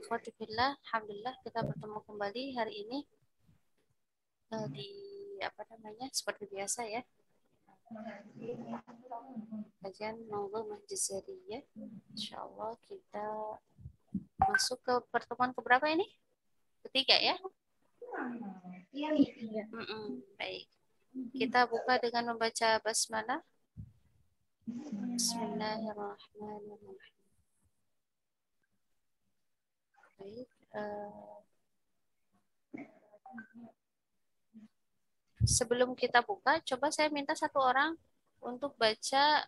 Alhamdulillah, alhamdulillah kita bertemu kembali hari ini di apa namanya seperti biasa ya, kajian Manzumah Jazariyah. Insyaallah kita masuk ke pertemuan keberapa ini? Ketiga ya? Baik. Kita buka dengan membaca basmalah. Bismillahirrahmanirrahim. Baik. Sebelum kita buka, coba saya minta satu orang untuk baca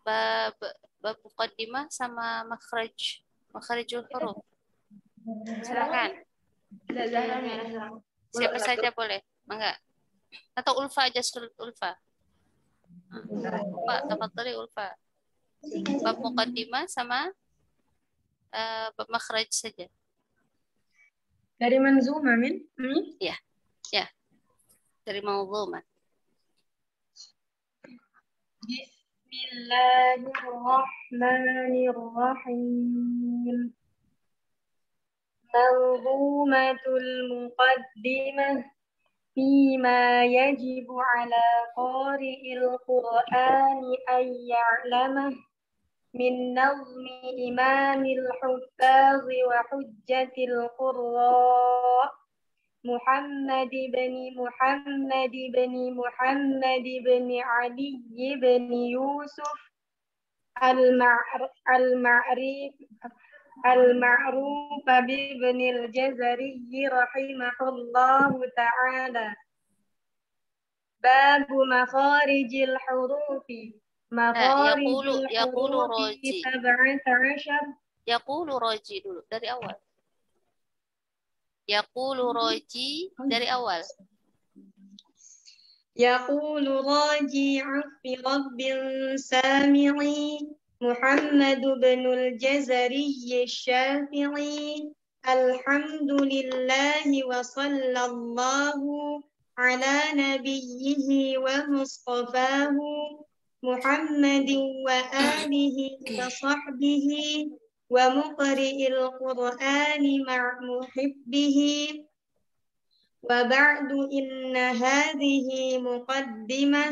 bab muqaddimah sama makharijul huruf. Silakan. Siapa saja boleh. Enggak. Atau Ulfa aja, surat Ulfa. Pak, tafadhali Ulfa. Bab muqaddimah sama bab makhraj saja. Dari Manzumah, Min? Ya. Ya. Dari Manzumah. Bismillahirrahmanirrahim. Manzumatul muqaddimah fima yajibu ala qari'il Qur'ani an ya'lamah min nazmi imamil huffaz wa hujjatil qurra محمد بن محمد بن محمد بن علي بن يوسف المعروف بابن الجزري رحمه الله تعالى. باب مخارج الحروف. مخارج الحروف 17. يقول راجي dulu dari awal. Yaqulu raji dari awal. يقول راجي عف رب سامعي محمد بن الجزري الشافعي الحمد لله وصلى الله على نبيه ومصطفاه محمد وآله وصحبه ومقرئ القرآن مع محبه. وبعد إن هذه مقدمة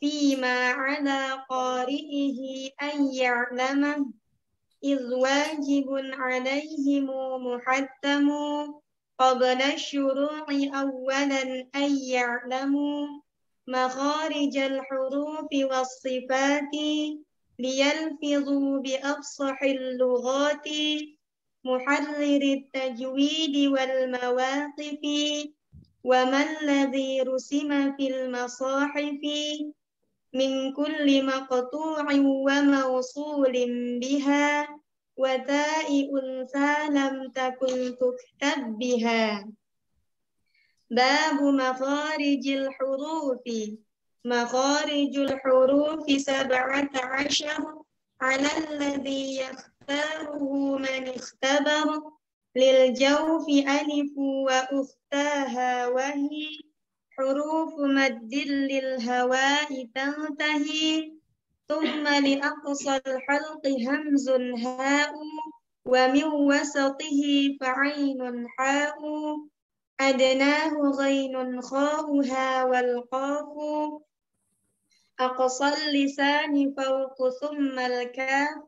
فيما على قارئه أن يعلمه إذ واجب عليهم محتم قبل الشروع أولا أن يعلموا مخارج الحروف والصفات ليلفظوا بأفصح اللغات محرر التجويد والمواقف وما الذي رسم في المصاحف من كل مقطوع وموصول بها وتاء أنثى لم تكن تكتب بها. باب مخارج الحروف. مخارج الحروف 17 على الذي يختاره من اختبر للجوف ألف وأختاها وهي حروف مد للهواء تنتهي ثم لأقصى الحلق همز هاء ومن وسطه فعين حاء أدناه غين خاؤها والقاف أقصى اللسان فوق ثم الكاف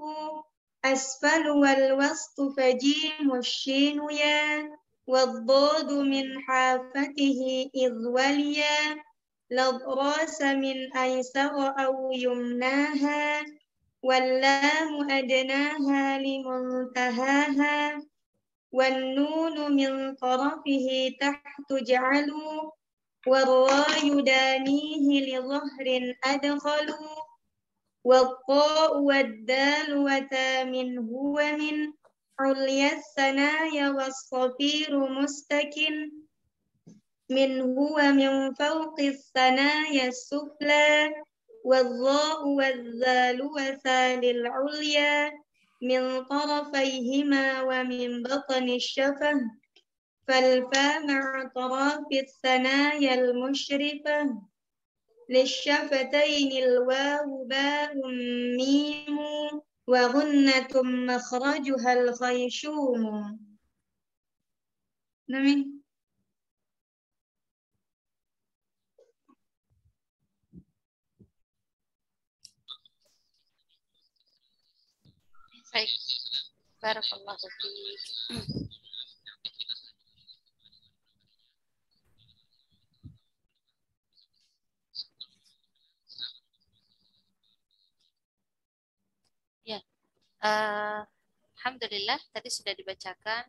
أسفل والوسط فجيم الشين يا والضاد من حافته إذ وليا للراس من أيسر أو يمناها واللام أدناها لمنتهاها والنون من طرفه تحت جعلوا والراء يدانيه لظهر أدخلوا والطاء والدال وتا من هو من عليا الثنايا والصفير مستكن من هو من فوق الثنايا السفلى والظاء والذال وثال العليا من طرفيهما ومن بطن الشفة فالفاء مع طراف الثنايا المشرفة للشفتين الواو باء ميم وغنة مخرجها الخيشوم. نعم. Baik, barakallahu fiik. Ya, alhamdulillah tadi sudah dibacakan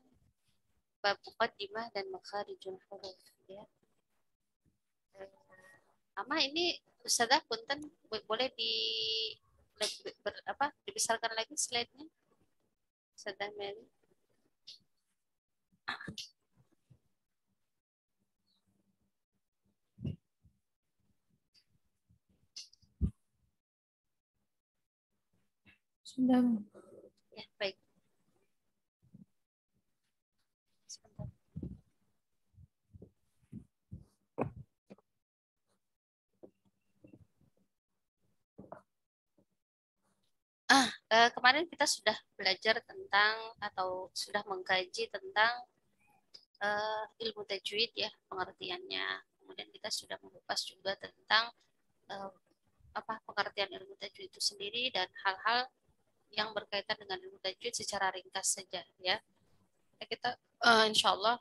bab muqaddimah dan makharijul huruf ya. Ama ini Ustazah punten boleh dibesarkan lagi slide-nya Ustazah Mary. Sudah. Ya, baik. Sebentar. Kemarin kita sudah belajar tentang atau sudah mengkaji tentang ilmu tajwid ya, pengertiannya. Kemudian kita sudah mengupas juga tentang pengertian ilmu tajwid itu sendiri dan hal-hal yang berkaitan dengan ilmu tajwid secara ringkas saja ya. Kita insya Allah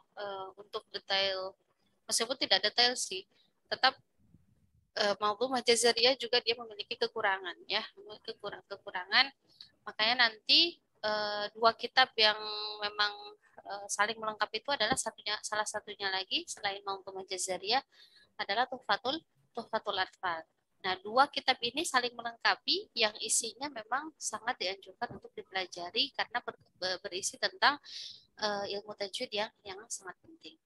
untuk detail, meskipun tidak detail sih, tetap Mawdhu'ah Jazariyah juga dia memiliki kekurangan ya, kekurangan. Makanya nanti dua kitab yang memang saling melengkapi itu adalah salah satunya lagi selain Mawdhu'ah Jazariyah adalah Tuhfatul Atfal. Nah, dua kitab ini saling melengkapi yang isinya memang sangat dianjurkan untuk dipelajari karena berisi tentang ilmu tajwid yang sangat penting.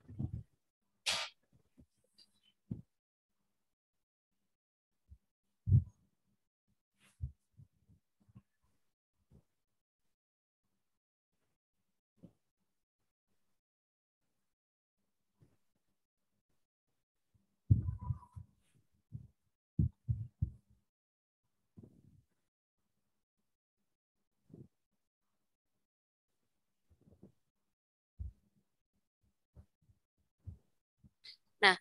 Nah,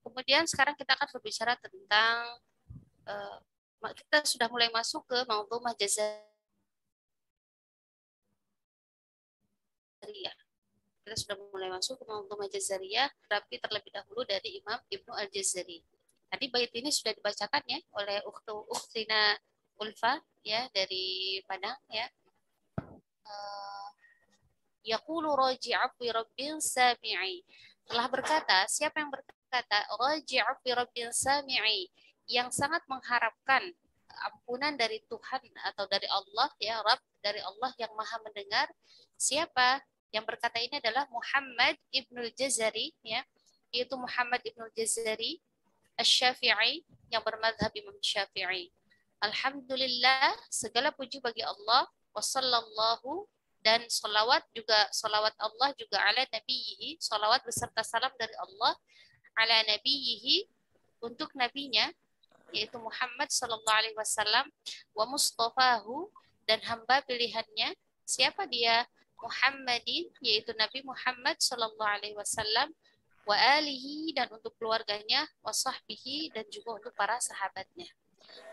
kemudian sekarang kita akan berbicara tentang kita sudah mulai masuk ke Mawdhu'ah Jazariyah. Kita sudah mulai masuk ke Mawdhu'ah Jazariyah, tapi terlebih dahulu dari Imam Ibnu Al-Jazari. Tadi bait ini sudah dibacakan ya oleh Ukhtina Ulfa ya dari Padang ya. Yaqulu raji'u fi rabbil sami'i. Telah berkata, siapa yang berkata raji'u fi rabbil sami'i, yang sangat mengharapkan ampunan dari Tuhan atau dari Allah ya, Rabb dari Allah yang Maha mendengar. Siapa yang berkata ini adalah Muhammad Ibnul Jazari ya, yaitu Muhammad Ibnul Jazari Asy-Syafi'i yang bermadzhab Imam Syafi'i. Alhamdulillah, segala puji bagi Allah, wassallallahu, dan salawat Allah juga ala nabiyihi, salawat beserta salam dari Allah ala nabiyihi, untuk nabinya yaitu Muhammad sallallahu alaihi wasallam, wa mustafahu, dan hamba pilihannya. Siapa dia? Muhammadin, yaitu Nabi Muhammad sallallahu alaihi wasallam, wa alihi, dan untuk keluarganya, wa sahbihi, dan juga untuk para sahabatnya,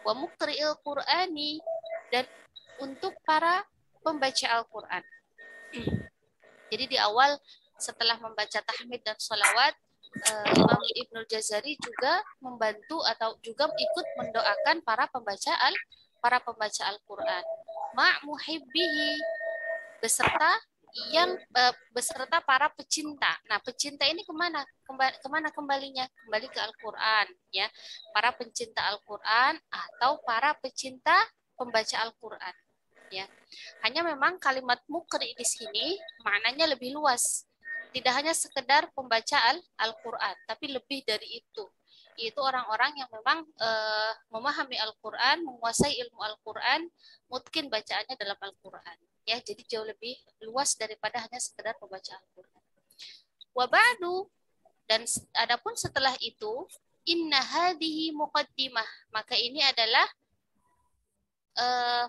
wa muqri'il Qur'ani, dan untuk para pembaca Al-Quran. Jadi di awal setelah membaca tahmid dan sholawat, Imam Ibnul Jazari juga membantu atau juga ikut mendoakan para pembaca Al-Quran. Muhibbihi, beserta para pecinta. Nah, pecinta ini kemana kembalinya? Kembali ke Al-Quran ya. Para pencinta Al-Quran atau para pecinta pembaca Al-Quran. Ya, hanya memang kalimat mukri di sini maknanya lebih luas. Tidak hanya sekedar pembaca Al-Quran, tapi lebih dari itu. Yaitu orang-orang yang memang memahami Al-Quran, menguasai ilmu Al-Quran, mungkin bacaannya dalam Al-Quran. Ya, jadi jauh lebih luas daripada hanya sekedar pembaca Al-Quran. Wa ba'du, dan adapun setelah itu, inna hadhihi muqaddimah, maka ini adalah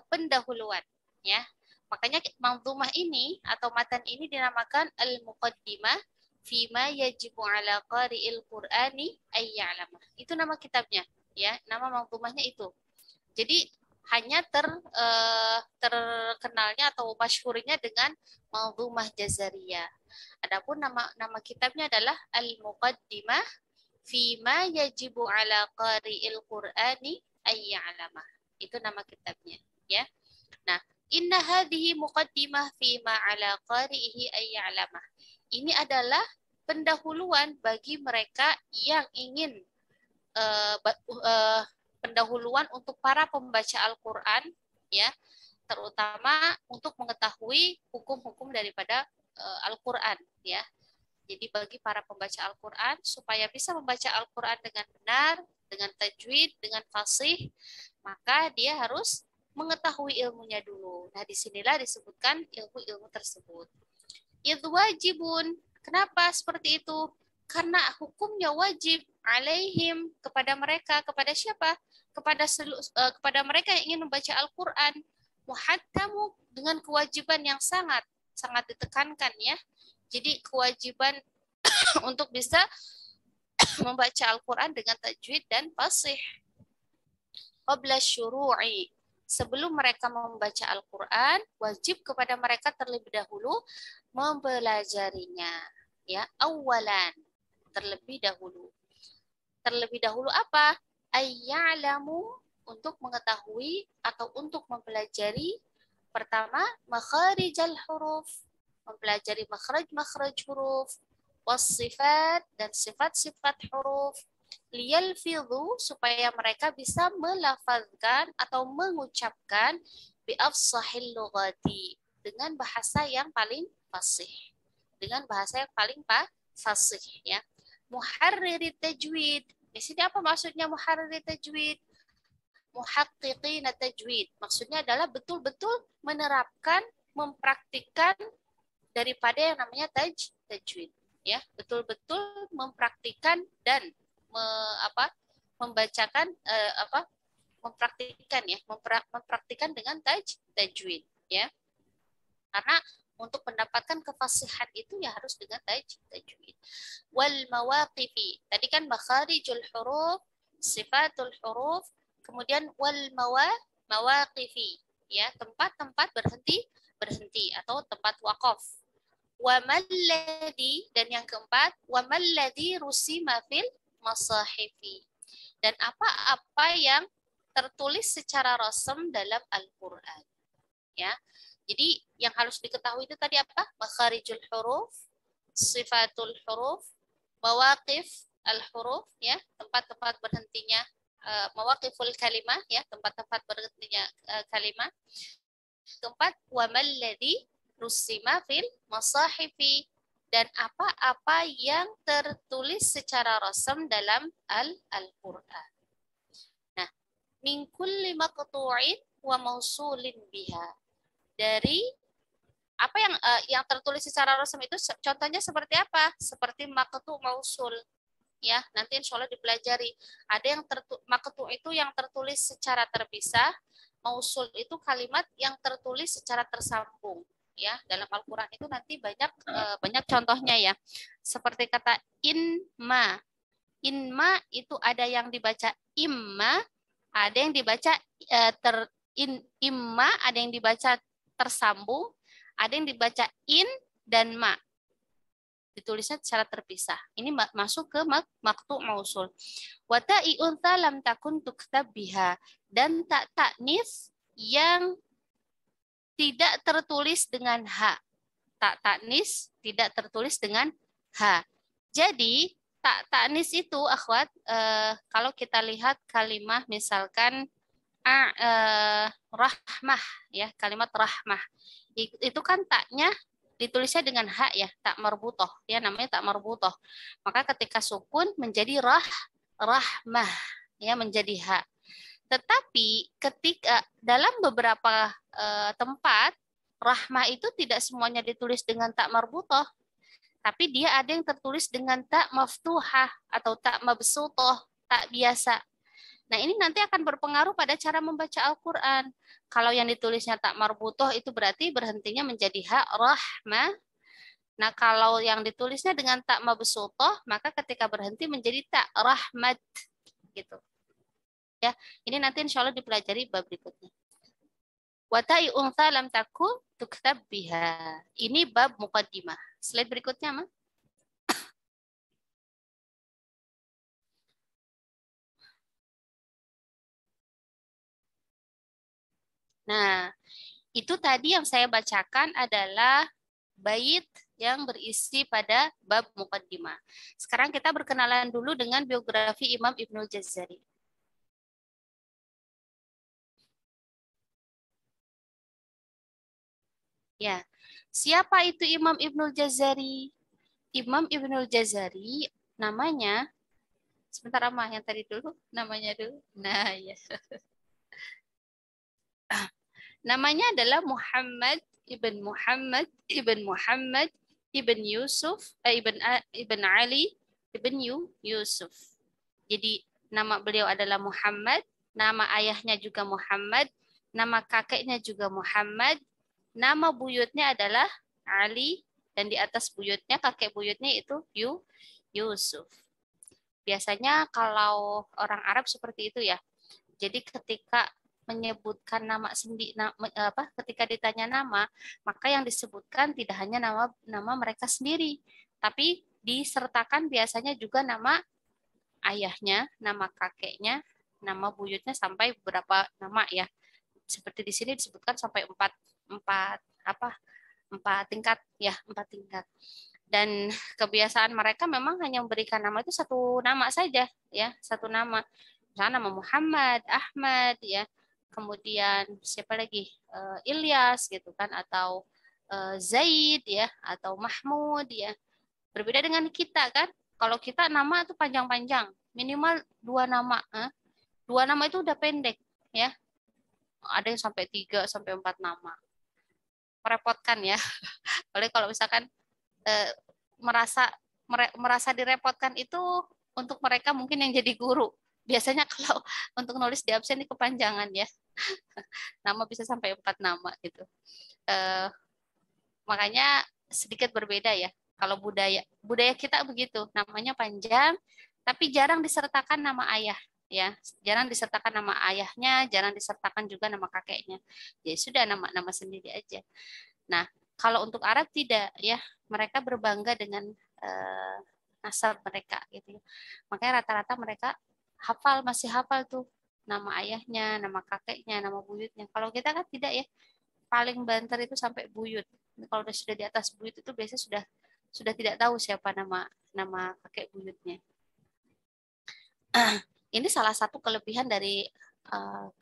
pendahuluan, ya. Makanya manzumah ini atau matan ini dinamakan al-muqaddimah fima yajibu ala qari'il Qur'ani ay ya'lamah. Itu nama kitabnya, ya. Nama manzumahnya itu. Jadi hanya terkenalnya atau masyhurnya dengan manzumah Jazariyah. Adapun nama kitabnya adalah al-muqaddimah fima yajibu ala qari'il Qur'ani ay ya'lamah. Itu nama kitabnya, ya. Nah, inna hadhihi muqaddimah fima ala qari'ihi ay ya'lamah. Ini adalah pendahuluan bagi mereka yang ingin pendahuluan untuk para pembaca Al-Qur'an, ya, terutama untuk mengetahui hukum-hukum daripada Al-Qur'an, ya. Jadi bagi para pembaca Al-Qur'an supaya bisa membaca Al-Qur'an dengan benar, dengan tajwid, dengan fasih, maka dia harus mengetahui ilmunya dulu. Nah, disinilah disebutkan ilmu-ilmu tersebut. Idh wajibun. Kenapa seperti itu? Karena hukumnya wajib alaihim, kepada mereka. Kepada siapa? Kepada mereka yang ingin membaca Al-Quran. Muhattamu, dengan kewajiban yang sangat ditekankan, ya. Jadi kewajiban untuk bisa membaca Al-Quran dengan tajwid dan fasih. Qabla syuru'i, sebelum mereka membaca Al-Quran, wajib kepada mereka terlebih dahulu mempelajarinya. Ya, awalan, terlebih dahulu. Terlebih dahulu apa? Ayya'lamu, untuk mengetahui atau untuk mempelajari pertama makharijal huruf, mempelajari makhraj huruf, was-sifat, dan sifat-sifat huruf, liyalfidhu, supaya mereka bisa melafazkan atau mengucapkan biafsahil lughati, dengan bahasa yang paling fasih. Dengan bahasa yang paling fasih, ya. Muharririt tajwid. Di sini apa maksudnya muharririt tajwid? Muhaqqiqin tajwid. Maksudnya adalah betul-betul menerapkan, mempraktikkan daripada yang namanya tajwid, ya. Betul-betul mempraktikkan dan membacakan mempraktikkan dengan tajwid, ya. Karena untuk mendapatkan kefasihan itu ya harus dengan tajwid. Wal mawaqifi, tadi kan makharijul huruf, sifatul huruf, kemudian wal mawaqifi, ya, tempat-tempat berhenti atau tempat waqaf. Wa malladhi, dan yang keempat, wa malladhi rusima fil masahifi, dan apa-apa yang tertulis secara rasam dalam Al-Qur'an, ya. Jadi yang harus diketahui itu tadi apa? Makharijul huruf, sifatul huruf, mawaqif al-huruf, ya, tempat-tempat berhentinya mawaqiful kalimah, ya, tempat-tempat berhentinya kalimat. Keempat, wa malladhi rusima fil masahifi, dan apa-apa yang tertulis secara rasam dalam Al-Qur'an. Nah, min kulli maqtu'in wa mausulin biha, dari apa yang tertulis secara rasam itu contohnya seperti apa? Seperti maqtu' mausul, ya. Nanti insya Allah dipelajari. Ada yang maqtu' itu yang tertulis secara terpisah, mausul itu kalimat yang tertulis secara tersambung, ya. Dalam Al-Qur'an itu nanti banyak contohnya, ya. Seperti kata inma. Inma itu ada yang dibaca imma, ada yang dibaca imma, ada yang dibaca tersambung, ada yang dibaca in dan ma. Ditulisnya secara terpisah. Ini masuk ke maqtu' mausul. Wa ta'i untha lam takun tuktab biha, dan tak taknis yang tidak tertulis dengan ha. Tak taknis tidak tertulis dengan ha. Jadi tak taknis itu, akhwat, kalau kita lihat kalimat misalkan rahmah, ya, kalimat rahmah itu kan taknya ditulisnya dengan hak, ya, tak marbutoh, ya, namanya tak marbutoh. Maka ketika sukun menjadi rahmah, ya, menjadi hak. Tetapi ketika dalam beberapa tempat rahmah itu tidak semuanya ditulis dengan tak marbutoh, tapi dia ada yang tertulis dengan tak maftuhah atau tak mabsutoh, tak biasa. Nah, ini nanti akan berpengaruh pada cara membaca Al-Quran. Kalau yang ditulisnya tak marbutoh itu berarti berhentinya menjadi ha rahmah. Nah, kalau yang ditulisnya dengan tak mabsutoh, maka ketika berhenti menjadi tak rahmat. Gitu. Ya, ini nanti insya Allah dipelajari bab berikutnya. Watai untha lam takun tuktab biha. Ini bab muqaddimah. Slide berikutnya, Ma. Nah, itu tadi yang saya bacakan adalah bait yang berisi pada bab muqaddimah. Sekarang kita berkenalan dulu dengan biografi Imam Ibnul Jazari. Ya, siapa itu Imam Ibnul Jazari? Imam Ibnul Jazari namanya, sebentar Amah yang tadi dulu, namanya dulu. Nah, ya. Namanya adalah Muhammad ibn Yusuf ibn Ali ibn Yusuf. Jadi nama beliau adalah Muhammad, nama ayahnya juga Muhammad, nama kakeknya juga Muhammad, nama buyutnya adalah Ali, dan di atas buyutnya, kakek buyutnya itu Yusuf. Biasanya kalau orang Arab seperti itu ya. Jadi ketika menyebutkan nama sendiri, ketika ditanya nama, maka yang disebutkan tidak hanya nama mereka sendiri, tapi disertakan biasanya juga nama ayahnya, nama kakeknya, nama buyutnya, sampai beberapa nama ya. Seperti di sini disebutkan sampai empat tingkat ya, 4 tingkat. Dan kebiasaan mereka memang hanya memberikan nama itu satu nama saja ya, satu nama. Misalnya nama Muhammad, Ahmad ya. Kemudian siapa lagi? Ilyas gitu kan, atau Zaid ya, atau Mahmud ya. Berbeda dengan kita kan. Kalau kita nama itu panjang-panjang, minimal 2 nama. 2 nama itu udah pendek ya. Ada yang sampai 3 sampai 4 nama. Merepotkan ya. Oleh kalau misalkan merasa direpotkan itu untuk mereka mungkin yang jadi guru. Biasanya kalau untuk nulis di absen ini kepanjangan ya. Nama bisa sampai 4 nama gitu. Makanya sedikit berbeda ya. Kalau budaya kita begitu, namanya panjang, tapi jarang disertakan nama ayah ya, jarang disertakan nama ayahnya, jarang disertakan juga nama kakeknya. Ya sudah, nama-nama sendiri aja. Nah, kalau untuk Arab tidak ya, mereka berbangga dengan nasab mereka gitu. Makanya rata-rata mereka masih hafal tuh nama ayahnya, nama kakeknya, nama buyutnya. Kalau kita kan tidak ya, paling banter itu sampai buyut. Kalau sudah di atas buyut itu biasanya sudah tidak tahu siapa nama kakek buyutnya. Ini salah satu kelebihan dari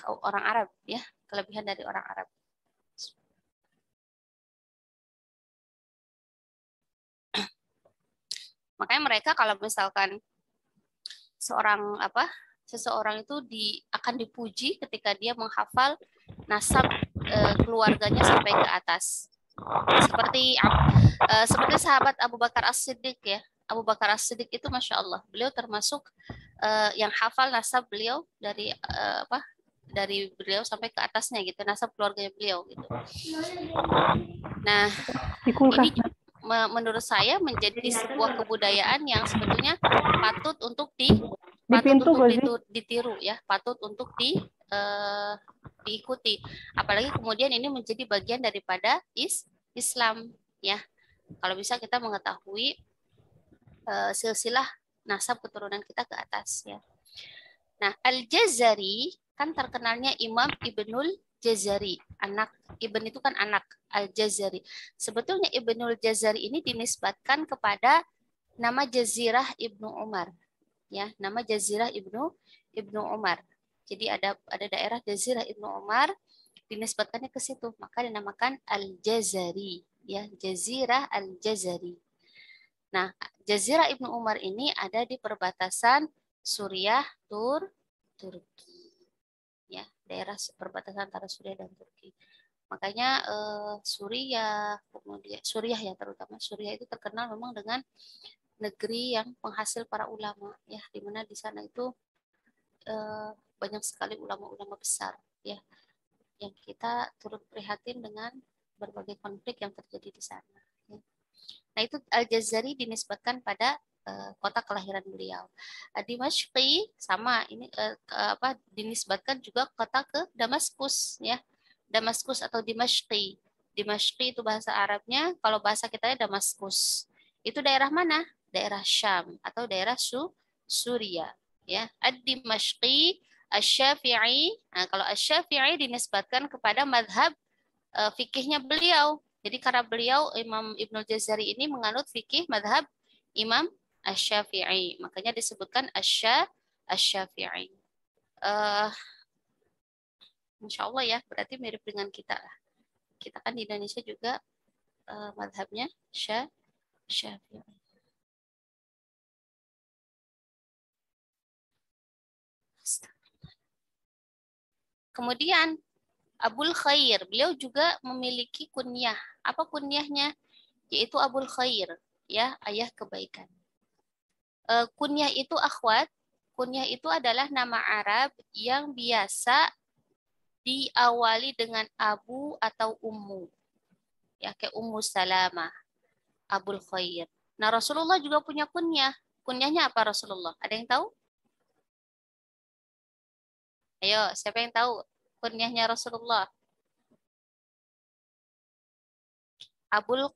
orang Arab ya, kelebihan dari orang Arab. Makanya mereka kalau misalkan seseorang itu akan dipuji ketika dia menghafal nasab keluarganya sampai ke atas. Seperti sahabat Abu Bakar As-Siddiq ya. Abu Bakar As-Siddiq itu Masya Allah, beliau termasuk yang hafal nasab beliau dari beliau sampai ke atasnya gitu, nasab keluarganya beliau gitu. Nah, ini menurut saya menjadi sebuah kebudayaan yang sebetulnya patut untuk ditiru ya, patut untuk diikuti. Apalagi kemudian ini menjadi bagian daripada Islam ya. Kalau bisa kita mengetahui silsilah nasab keturunan kita ke atas ya. Nah, Al-Jazari kan terkenalnya Imam Ibnul Jazari, anak Ibn itu kan anak Al-Jazari. Sebetulnya Ibnul Jazari ini dinisbatkan kepada nama Jazirah Ibnu Umar. Ya, nama Jazirah Ibnu Umar. Jadi ada daerah Jazirah Ibnu Umar, dinisbatkannya ke situ, maka dinamakan Al-Jazari, ya, Jazirah Al-Jazari. Nah, Jazirah Ibnu Umar ini ada di perbatasan Suriah, Turki. Ya, daerah perbatasan antara Suriah dan Turki. Makanya Suriah, kemudian Suriah ya, terutama Suriah itu terkenal memang dengan negeri yang penghasil para ulama ya, di mana di sana itu banyak sekali ulama-ulama besar ya yang kita turut prihatin dengan berbagai konflik yang terjadi di sana. Ya. Nah itu Al-Jazari dinisbatkan pada kota kelahiran beliau. Dimashqi sama ini dinisbatkan juga kota ke Damaskus ya. Damaskus atau Dimashqi. Dimashqi itu bahasa Arabnya, kalau bahasa kita Damaskus. Itu daerah mana? Daerah Syam atau daerah Suria ya. Ad-Dimashqi Asy-Syafi'i. Nah, kalau Asy-Syafi'i dinisbatkan kepada madhab fikihnya beliau. Jadi karena beliau Imam Ibnu Jazari ini menganut fikih madhab Imam Asy-Syafi'i, makanya disebutkan Asy-Syafi'i. Insya Allah ya, berarti mirip dengan kita lah. Kita kan di Indonesia juga madhabnya Syafi'i. Kemudian Abul Khair, beliau juga memiliki kunyah. Apa kunyahnya? Yaitu Abul Khair, ya, ayah kebaikan. Kunyah itu akhwat, kunyah itu adalah nama Arab yang biasa diawali dengan Abu atau Ummu. Ya, kayak Ummu Salamah, Abul Khair. Nah, Rasulullah juga punya kunyah. Kunyahnya apa Rasulullah? Ada yang tahu? Ayo, siapa yang tahu kunyahnya Rasulullah? Abul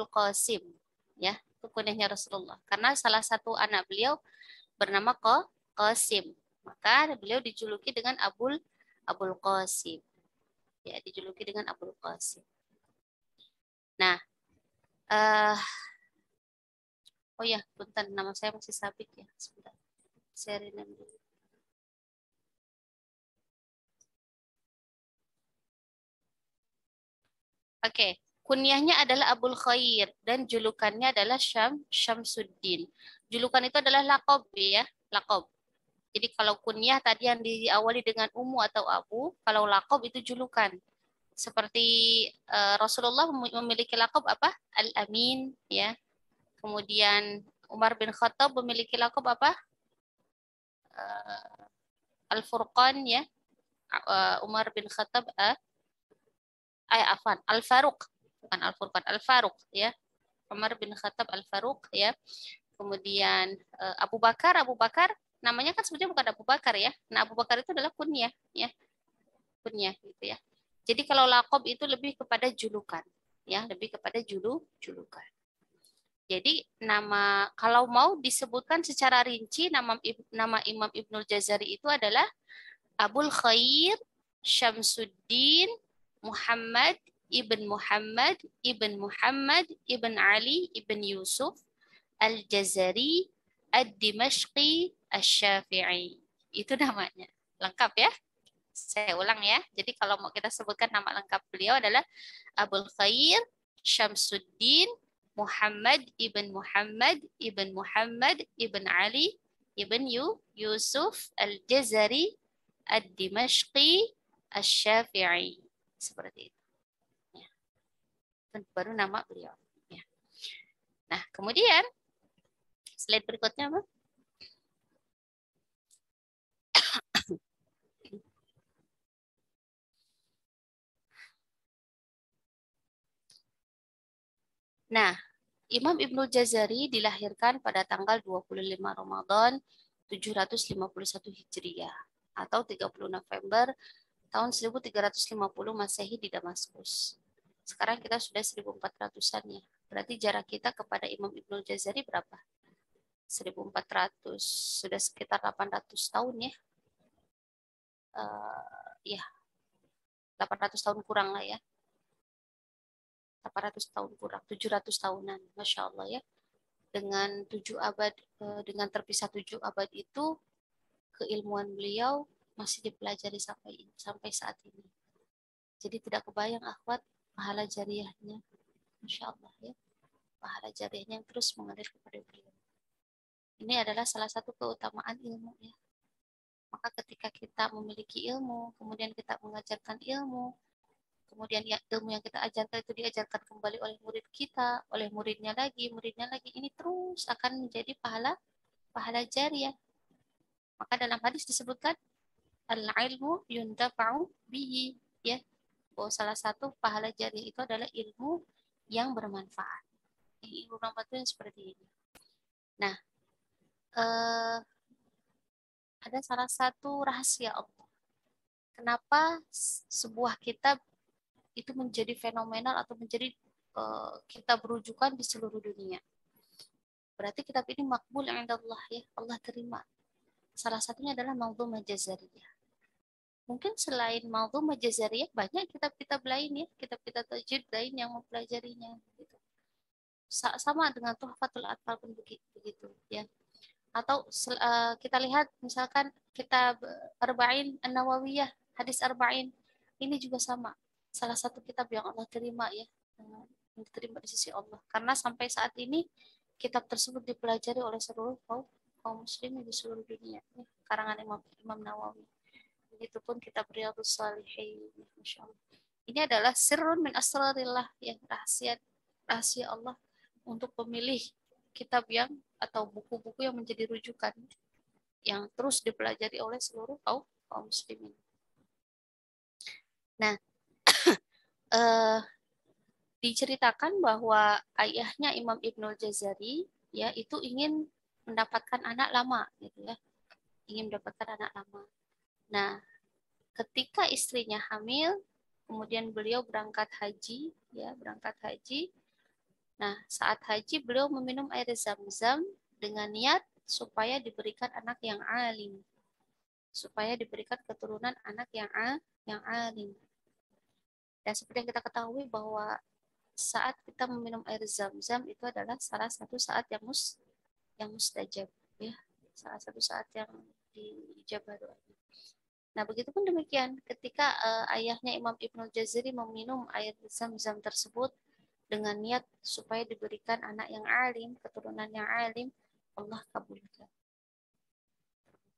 Qasim, ya, itu kunyahnya Rasulullah. Karena salah satu anak beliau bernama Qasim, maka beliau dijuluki dengan Abul Qasim. Ya, dijuluki dengan Abul Qasim. Nah, oh ya, punten, nama saya masih Sabit ya. Sebentar, saya renam dulu. Oke, kunyahnya adalah Abul Khair dan julukannya adalah Syamsuddin. Julukan itu adalah lakob ya, lakob. Jadi kalau kunyah tadi yang diawali dengan Ummu atau Abu, kalau lakob itu julukan. Seperti Rasulullah memiliki lakob apa? Al-Amin ya. Kemudian Umar bin Khattab memiliki lakob apa? Al-Furqan ya. Umar bin Khattab Al-Faruq, bukan Al-Furqan, Al-Faruq ya. Umar bin Khattab Al-Faruq ya. Kemudian Abu Bakar namanya kan sebenarnya bukan Abu Bakar ya. Nah, Abu Bakar itu adalah kunyah ya. Kunyah gitu ya. Jadi kalau lakob itu lebih kepada julukan ya, lebih kepada julukan. Jadi nama kalau mau disebutkan secara rinci nama Imam Ibnul Jazari itu adalah Abul Khair Syamsuddin Muhammad ibn Ali ibn Yusuf Al-Jazari Ad-Dimashqi Asy-Syafi'i. Itu namanya. Lengkap ya? Saya ulang ya. Jadi kalau mau kita sebutkan nama lengkap beliau adalah Abul Khair Syamsuddin Muhammad ibn Ali ibn Yusuf Al-Jazari Ad-Dimashqi Asy-Syafi'i. Seperti itu. Ya. Baru nama beliau. Ya. Nah, kemudian slide berikutnya apa? Nah, Imam Ibnu Jazari dilahirkan pada tanggal 25 Ramadan 751 Hijriah atau 30 November tahun 1350 Masehi di Damaskus. Sekarang kita sudah 1400-an ya. Berarti jarak kita kepada Imam Ibnu Jazari berapa? 1400, sudah sekitar 800 tahun ya. Ya, 800 tahun kurang lah ya. 800 tahun kurang, 700 tahunan, Masya Allah ya. Dengan 7 abad, dengan terpisah 7 abad itu, keilmuan beliau masih dipelajari sampai saat ini. Jadi tidak kebayang akhwat pahala jariahnya, Masya Allah ya. Pahala jariahnya yang terus mengalir kepada beliau. Ini adalah salah satu keutamaan ilmu ya. Maka ketika kita memiliki ilmu, kemudian kita mengajarkan ilmu, kemudian ilmu yang kita ajarkan itu diajarkan kembali oleh murid kita, oleh muridnya lagi, ini terus akan menjadi pahala jariah. Maka dalam hadis disebutkan al-ilmu yuntafa'u bihi, ya. Bahwa salah satu pahala jariah itu adalah ilmu yang bermanfaat. Ilmu bermanfaat itu yang seperti ini. Nah, ada salah satu rahasia Allah. Kenapa sebuah kitab itu menjadi fenomenal atau menjadi kitab rujukan di seluruh dunia? Berarti kitab ini makbul indallah, ya, Allah terima. Salah satunya adalah Manzumah Jazariyah. Mungkin selain Manzumah Jazariyah banyak kitab-kitab lain, ya, kitab-kitab tajwid lain yang mempelajarinya gitu. Sama dengan Tuhfatul Atfal pun begitu, ya. Atau kita lihat misalkan kitab Arba'in An-Nawawiyah, hadis Arba'in, ini juga sama. Salah satu kitab yang Allah terima, ya, yang diterima di sisi Allah. Karena sampai saat ini kitab tersebut dipelajari oleh seluruh kaum muslimin di seluruh dunia, ya, karangan Imam Nawawi. Begitupun kitab Riyadhus Shalihin, Masya Allah. Ini adalah sirrun min asrarillah, ya, rahasia Allah untuk pemilih kitab yang atau buku-buku yang menjadi rujukan yang terus dipelajari oleh seluruh kaum muslimin. Nah, diceritakan bahwa ayahnya Imam Ibnul Jazari, ya, itu ingin mendapatkan anak lama, gitu ya, ingin mendapatkan anak lama. Nah, ketika istrinya hamil, kemudian beliau berangkat haji, ya, berangkat haji. Nah, saat haji beliau meminum air zam-zam dengan niat supaya diberikan anak yang alim, supaya diberikan keturunan anak yang alim. Dan seperti yang kita ketahui bahwa saat kita meminum air zam-zam itu adalah salah satu saat yang mustajab, ya, salah satu saat yang diijabah doanya. Nah, begitupun demikian ketika ayahnya Imam Ibnul Jazari meminum air zam-zam tersebut dengan niat supaya diberikan anak yang alim, keturunan yang alim, Allah kabulkan.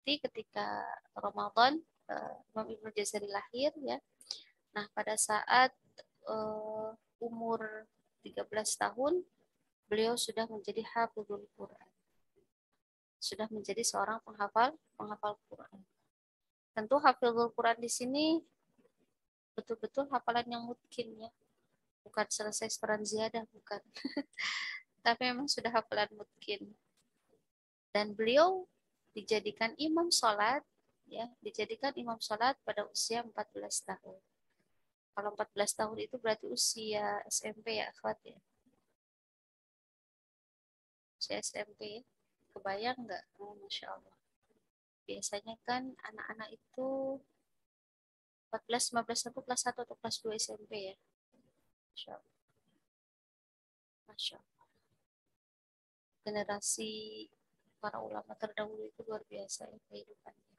Jadi ketika Ramadan Imam Ibnul Jazari lahir, ya. Nah, pada saat umur 13 tahun beliau sudah menjadi hafizul Quran. Sudah menjadi seorang penghafal Quran. Tentu hafizul Quran di sini betul-betul hafalan yang mungkin, ya. Bukan selesai setoran ziyadah, bukan. Tapi memang sudah hafalan mungkin. Dan beliau dijadikan imam sholat, ya, dijadikan imam sholat pada usia 14 tahun. Kalau 14 tahun itu berarti usia SMP, ya, akhwat, ya. Usia SMP, ya. Kebayang nggak? Oh, Masya Allah. Biasanya kan anak-anak itu 14-15 tahun kelas 1 atau kelas 2 SMP, ya. Masya Allah. Masya Allah. Generasi para ulama terdahulu itu luar biasa, ya, kehidupannya.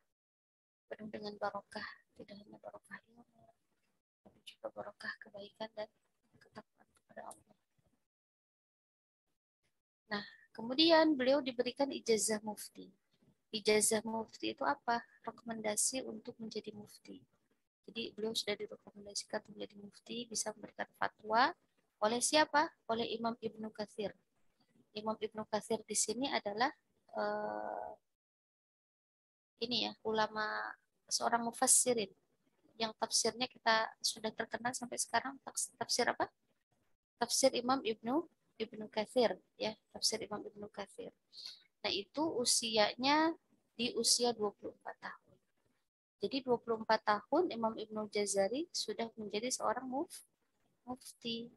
Penuh dengan barokah, tidak hanya barokah ilmu, tapi juga barokah kebaikan dan ketakwaan kepada Allah. Nah, kemudian beliau diberikan ijazah mufti. Ijazah mufti itu apa? Rekomendasi untuk menjadi mufti. Jadi beliau sudah direkomendasikan untuk menjadi mufti, bisa memberikan fatwa oleh siapa? Oleh Imam Ibnu Katsir. Imam Ibnu Katsir di sini adalah ini, ya, ulama, seorang mufassirin yang tafsirnya kita sudah terkenal sampai sekarang. Tafsir apa? Tafsir Imam Ibnu Katsir, ya, tafsir Imam Ibnu Katsir. Nah, itu usianya di usia 24 tahun. Jadi 24 tahun Imam Ibnu Jazari sudah menjadi seorang mufti.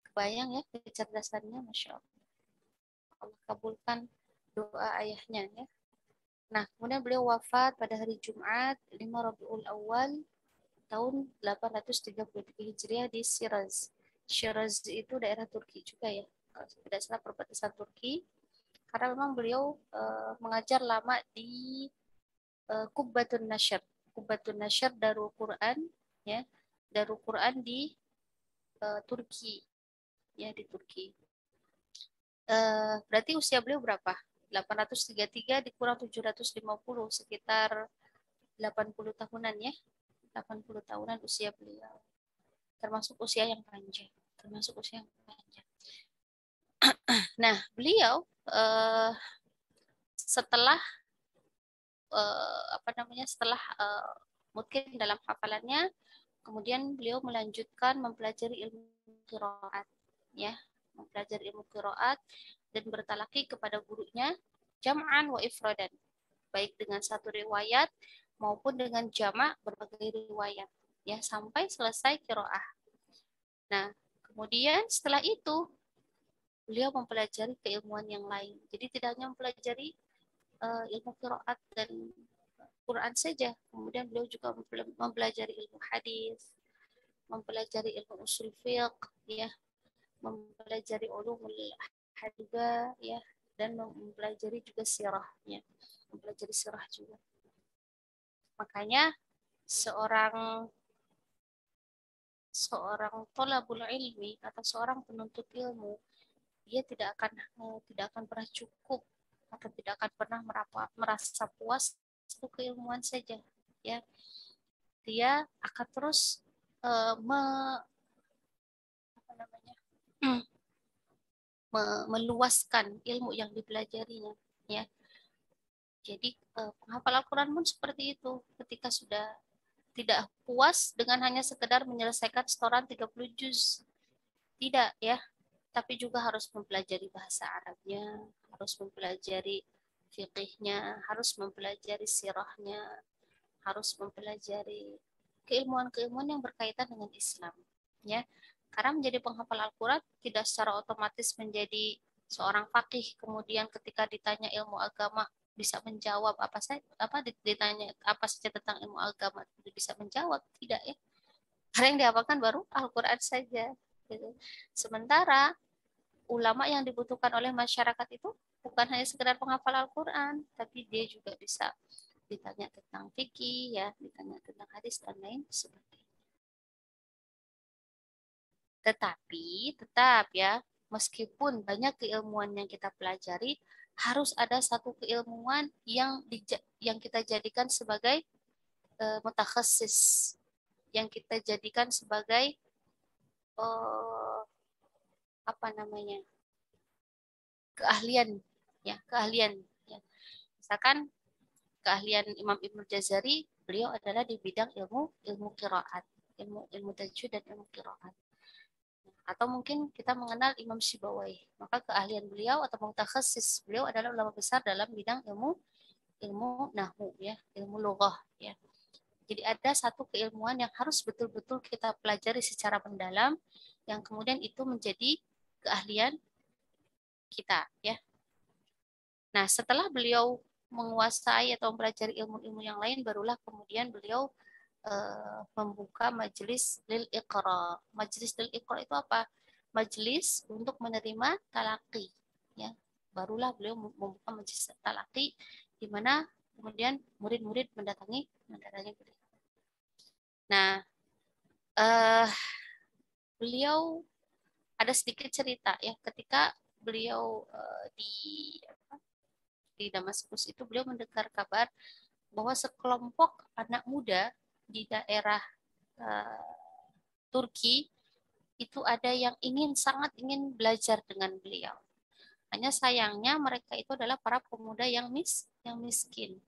Kebayang, ya, kecerdasannya, Masya Allah. Allah kabulkan doa ayahnya, ya. Nah, kemudian beliau wafat pada hari Jumat 5 Rabiul Awal tahun 833 Hijriah di Shiraz. Shiraz itu daerah Turki juga, ya. Kalau tidak salah perbatasan Turki. Karena memang beliau mengajar lama di Qubbatun Nashr. Qubbatun Nashr Darul Quran, ya. Darul Quran di Turki, ya, di Turki. Berarti usia beliau berapa? 833 dikurang 750, sekitar 80 tahunan, ya. 80 tahunan usia beliau. Termasuk usia yang panjang. Nah, beliau setelah apa namanya, setelah mungkin dalam hafalannya, kemudian beliau melanjutkan mempelajari ilmu qiraat, ya, mempelajari ilmu qiraat dan bertalaki kepada gurunya jam'an wa ifradan, baik dengan satu riwayat maupun dengan jamak berbagai riwayat, ya, sampai selesai qiraah. Nah, kemudian setelah itu beliau mempelajari keilmuan yang lain. Jadi tidak hanya mempelajari ilmu qiraat dan Quran saja, kemudian beliau juga mempelajari ilmu hadis, mempelajari ilmu usul fiqh, ya, mempelajari ulumul hadis, ya, dan mempelajari juga sirah, ya, mempelajari sirah juga. Makanya seorang thalabul ilmi atau seorang penuntut ilmu, dia tidak akan pernah cukup atau tidak akan pernah merasa puas itu keilmuan saja, ya. Dia akan terus apa namanya, meluaskan ilmu yang dipelajarinya, ya. Jadi penghafal Al-Quran pun seperti itu, ketika sudah tidak puas dengan hanya sekedar menyelesaikan setoran 30 juz, tidak, ya, tapi juga harus mempelajari bahasa Arabnya, harus mempelajari fikihnya, harus mempelajari sirahnya, harus mempelajari keilmuan-keilmuan yang berkaitan dengan Islam, ya. Karena menjadi penghafal Al-Quran tidak secara otomatis menjadi seorang fakih, kemudian ketika ditanya ilmu agama bisa menjawab ditanya apa saja tentang ilmu agama bisa menjawab, tidak, ya. Karena yang dihafalkan baru Al-Quran saja, gitu. Sementara ulama yang dibutuhkan oleh masyarakat itu bukan hanya sekedar penghafal Al-Quran, tapi dia juga bisa ditanya tentang fikih, ya, ditanya tentang hadis dan lain sebagainya. Tetapi tetap, ya, meskipun banyak keilmuan yang kita pelajari, harus ada satu keilmuan yang kita jadikan sebagai mutakhasis, yang kita jadikan sebagai apa namanya, keahlian, ya, keahlian, ya. Misalkan keahlian Imam Ibnu Jazari, beliau adalah di bidang ilmu qiraat, ilmu tajwid dan ilmu qiraat. Atau mungkin kita mengenal Imam Syibawai, maka keahlian beliau atau mutakhasis beliau adalah ulama besar dalam bidang ilmu nahwu, ya, ilmu lughah, ya. Jadi ada satu keilmuan yang harus betul-betul kita pelajari secara mendalam, yang kemudian itu menjadi keahlian kita, ya. Nah, setelah beliau menguasai atau mempelajari ilmu-ilmu yang lain, barulah kemudian beliau membuka majelis lil iqra. Majelis lil iqra itu apa? Majelis untuk menerima talaqi, ya. Barulah beliau membuka majelis talaqi di mana kemudian murid-murid mendatangi beliau. Nah, beliau ada sedikit cerita, ya, ketika beliau di Damaskus itu beliau mendengar kabar bahwa sekelompok anak muda di daerah Turki itu ada yang sangat ingin belajar dengan beliau. Hanya sayangnya mereka itu adalah para pemuda yang miskin.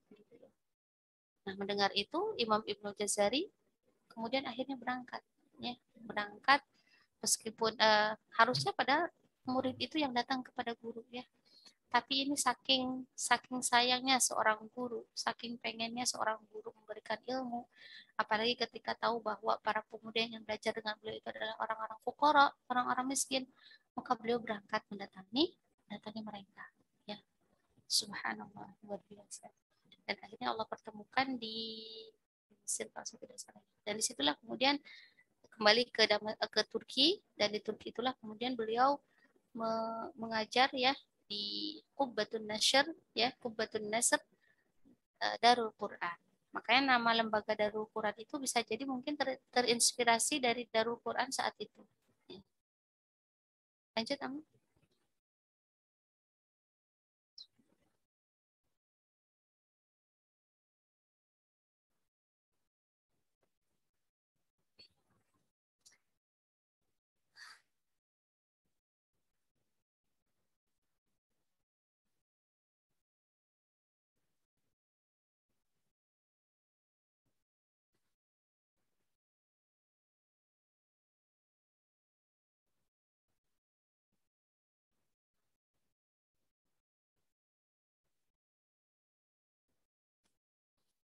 Nah, mendengar itu Imam Ibnu Jazari kemudian akhirnya berangkat, ya, berangkat meskipun harusnya pada murid itu yang datang kepada guru, ya. Tapi ini saking sayangnya seorang guru, saking pengennya seorang guru memberikan ilmu, apalagi ketika tahu bahwa para pemuda yang belajar dengan beliau itu adalah orang-orang fuqara, orang-orang miskin, maka beliau berangkat mendatangi mereka, ya. Subhanallah, luar biasa. Dan akhirnya Allah pertemukan di Mesir, kalau saya tidak salah. Dan disitulah kemudian kembali ke Turki, dan di Turki itulah kemudian beliau mengajar, ya, di Qubbatun Nasr, ya, Qubbatun Nasr Darul Quran. Makanya nama lembaga Darul Quran itu bisa jadi mungkin terinspirasi dari Darul Quran saat itu. Ya. Lanjut, Amu.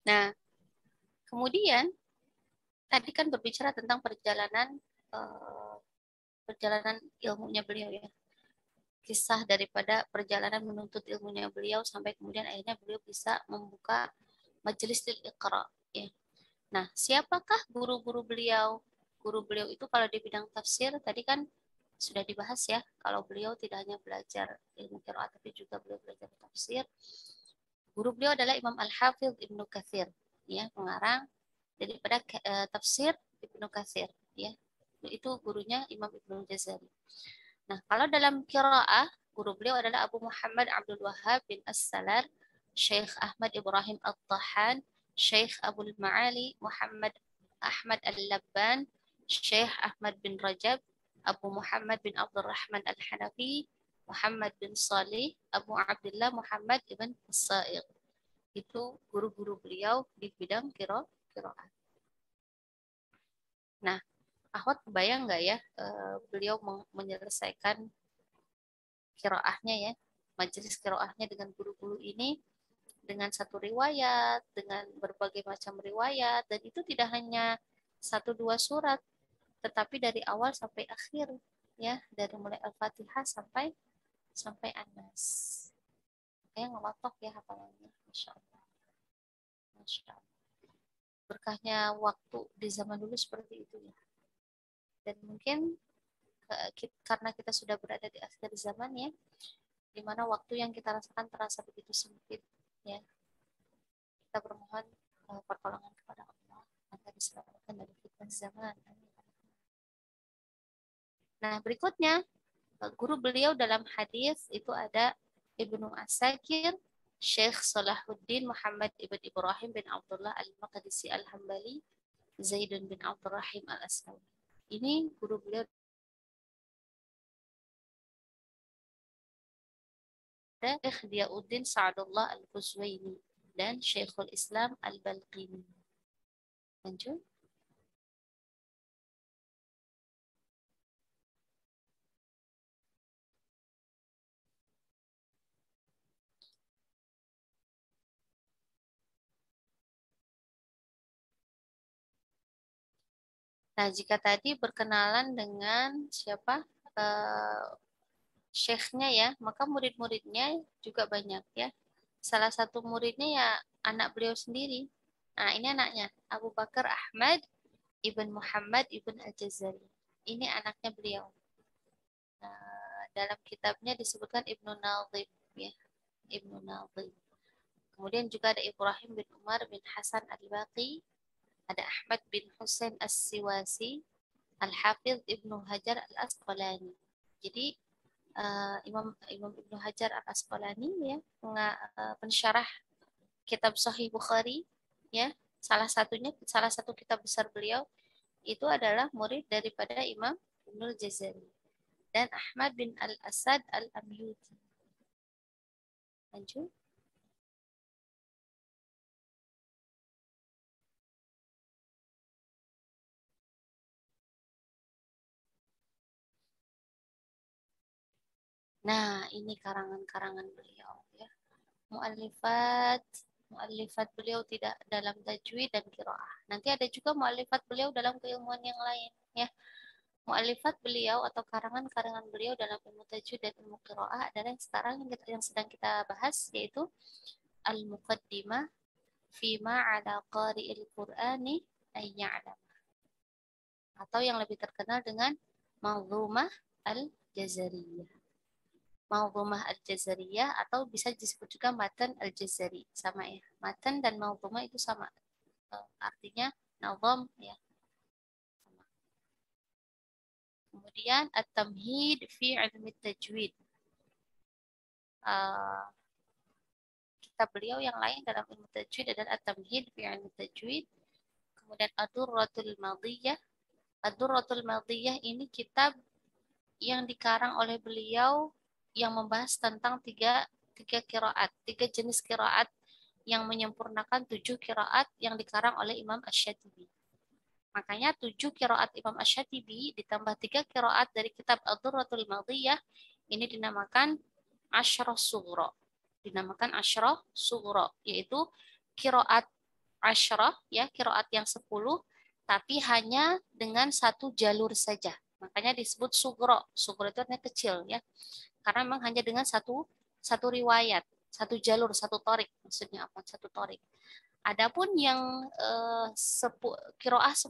Nah, kemudian tadi kan berbicara tentang perjalanan ilmunya beliau ya. Kisah daripada perjalanan menuntut ilmunya beliau sampai kemudian akhirnya beliau bisa membuka majelis Iqra ya. Nah, siapakah guru-guru beliau? Guru beliau itu kalau di bidang tafsir tadi kan sudah dibahas ya, kalau beliau tidak hanya belajar ilmu qiraat tapi juga beliau belajar tafsir. Guru beliau adalah Imam Al-Hafidh Ibnu Katsir, ya, pengarang daripada tafsir Ibnu Katsir, ya. Itu gurunya Imam Ibnu Jazari. Nah, kalau dalam qiraah, guru beliau adalah Abu Muhammad Abdul Wahhab bin As-Salar, Syekh Ahmad Ibrahim At-Tahan, Syekh Abdul Ma'ali Muhammad Ahmad Al-Labban, Syekh Ahmad bin Rajab, Abu Muhammad bin Abdul Rahman Al-Hanafi, Muhammad bin Salih, Abu Abdullah Muhammad ibn As-Sa'ir. Itu guru-guru beliau di bidang qiraat. Nah, Ahwat kebayang nggak ya beliau menyelesaikan qiraahnya ya, majelis qiraahnya dengan guru-guru ini dengan satu riwayat, dengan berbagai macam riwayat, dan itu tidak hanya satu dua surat, tetapi dari awal sampai akhir, ya, dari mulai Al-Fatihah sampai An-Nas. Kayak ngelotok ya hafalannya, Masya Allah. Masya Allah. Berkahnya waktu di zaman dulu seperti itu ya. Dan mungkin karena kita sudah berada di akhir zaman ya, di mana waktu yang kita rasakan terasa begitu sempit ya. Kita bermohon pertolongan kepada Allah agar diselamatkan dari fitnah zaman. Nah, berikutnya guru beliau dalam hadis itu ada Ibnu Asakir, Syekh Salahuddin Muhammad ibn Ibrahim bin Abdullah Al-Maqdisi Al-Hambali, Zaidun bin Abdurrahim Al-Aslawi. Ini guru beliau ada Syekh Diauddin Sa'adullah Al-Quzwaini dan Syekhul Islam Al-Balqini. Lanjut. Nah, jika tadi berkenalan dengan siapa syekhnya ya, maka murid-muridnya juga banyak ya. Salah satu muridnya ya anak beliau sendiri. Nah, ini anaknya, Abu Bakar Ahmad Ibn Muhammad Ibn Al-Jazari. Ini anaknya beliau. Nah, dalam kitabnya disebutkan Ibnu Nazim ya, Ibnu Nazim. Kemudian juga ada Ibrahim bin Umar bin Hasan Al-Baqi, ada Ahmad bin Husain As-Siwasi, Al-Hafidh Ibnu Hajar Al-Asqalani. Jadi Imam Ibnu Hajar Al-Asqalani ya, pensyarah kitab Sahih Bukhari ya, salah satu kitab besar beliau itu adalah murid daripada Imam Ibnu Jazari dan Ahmad bin Al-Asad Al-Amyuti. Lanjut. Nah, ini karangan-karangan beliau ya. Mu'allifat beliau tidak dalam tajwid dan qiraah. Nanti ada juga mu'allifat beliau dalam keilmuan yang lain ya. Mu'allifat beliau atau karangan-karangan beliau dalam ilmu tajwid dan ilmu qiraah adalah yang sedang kita bahas, yaitu Al-Muqaddimah fima ala qari'il Qur'ani ayya'lam, atau yang lebih terkenal dengan Manzumah Al-Jazariyah. Manzumah Al-Jazariyah atau bisa disebut juga Matan Al-Jazari, sama ya. Matan dan Manzumah itu sama. Artinya nazam ya. Kemudian At-Tamhid fi Ilmi Tajwid. Kitab beliau yang lain dalam ilmu tajwid adalah At-Tamhid fi Ilmi Tajwid. Kemudian Ad-Durratul Madiyah. Ad-Durratul Madiyah ini kitab yang dikarang oleh beliau yang membahas tentang tiga jenis qiraat yang menyempurnakan 7 qiraat yang dikarang oleh Imam Asy-Syatibi. Makanya 7 qiraat Imam Asy-Syatibi ditambah 3 qiraat dari kitab Ad-Durratul Madiyah ini dinamakan Asyrah Sughra. Yaitu qiraat asyrah, ya, qiraat yang 10, tapi hanya dengan satu jalur saja. Makanya disebut sugro. Sugro itu artinya kecil, ya. Karena memang hanya dengan satu riwayat, satu jalur, satu torik, maksudnya apa? Satu torik. Adapun yang qiraah 10,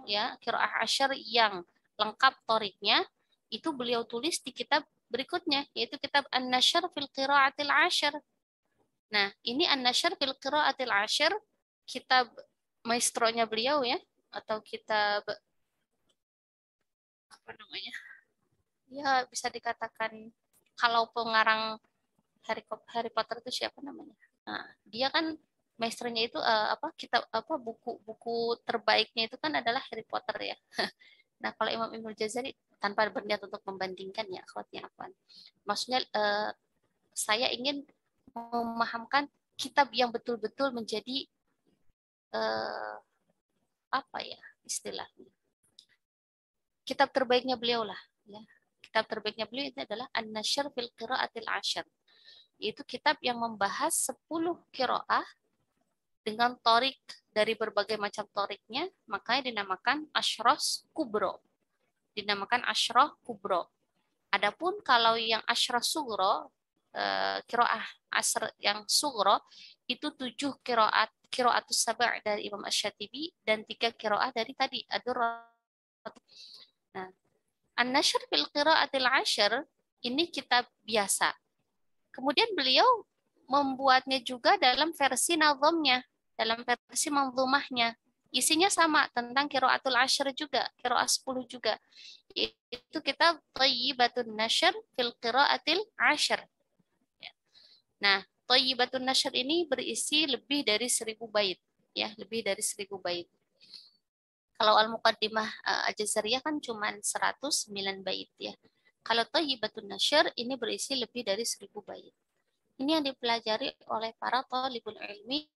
ya, qiraah asyr yang lengkap toriknya, itu beliau tulis di kitab berikutnya, yaitu kitab An-Nashr fil Qiraatil Ashr. Nah, ini An-Nashr fil Qiraatil Ashr, kitab maestronya beliau, ya, atau kitab apa namanya? Ya, bisa dikatakan kalau pengarang Harry Potter itu siapa namanya? Nah, dia kan maestronya itu kitab buku terbaiknya itu kan adalah Harry Potter, ya. Nah, kalau Imam Ibnul Jazari, tanpa berniat untuk membandingkan, ya akhwatnya afwan. Maksudnya saya ingin memahamkan kitab yang betul-betul menjadi apa ya istilahnya, kitab terbaiknya beliau lah, ya. Kitab terbaiknya beliau itu adalah An-Nashr fil Qiraatil Ashr. Itu kitab yang membahas 10 qiraah dengan torik dari berbagai macam toriknya, makanya dinamakan Ashrah Kubro. Dinamakan Ashrah Kubro. Adapun kalau yang Ashrah Sugro, qiraah asr yang sugro, itu 7 qiraatus sab' dari Imam Asy-Syatibi dan 3 qiraah dari tadi Ad-Durrah. Nah, An-Nashr fil Qiraatil Ashr ini kitab biasa. Kemudian beliau membuatnya juga dalam versi nazamnya, dalam versi manzumahnya. Isinya sama tentang qiraatul ashr juga, qiraah 10 juga. Itu kitab Thayyibatun Nashr fil Qiraatil Ashr. Nah, Thayyibatun Nashr ini berisi lebih dari 1000 bait, ya, lebih dari 1000 bait. Kalau Al-Muqaddimah Al-Jazariyah kan cuma 109 bait, ya. Kalau Thayyibatun Nashr ini berisi lebih dari 1000 bait. Ini yang dipelajari oleh para thalibul ilmi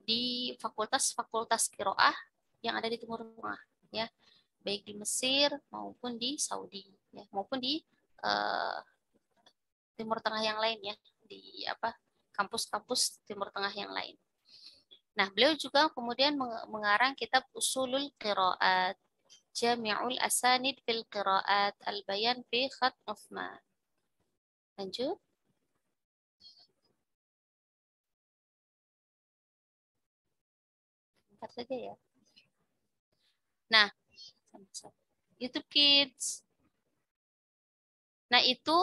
di fakultas-fakultas qiraah yang ada di Timur Tengah, ya. Baik di Mesir maupun di Saudi, ya, maupun di Timur Tengah yang lain, ya, di kampus-kampus Timur Tengah yang lain. Nah, beliau juga kemudian mengarang kitab Usulul Qiraat, Jami'ul Asanid fil Qiraat, Al-Bayan fi Khat Uthman. Lanjut. Bentar saja, ya. Nah, YouTube Kids. Nah, itu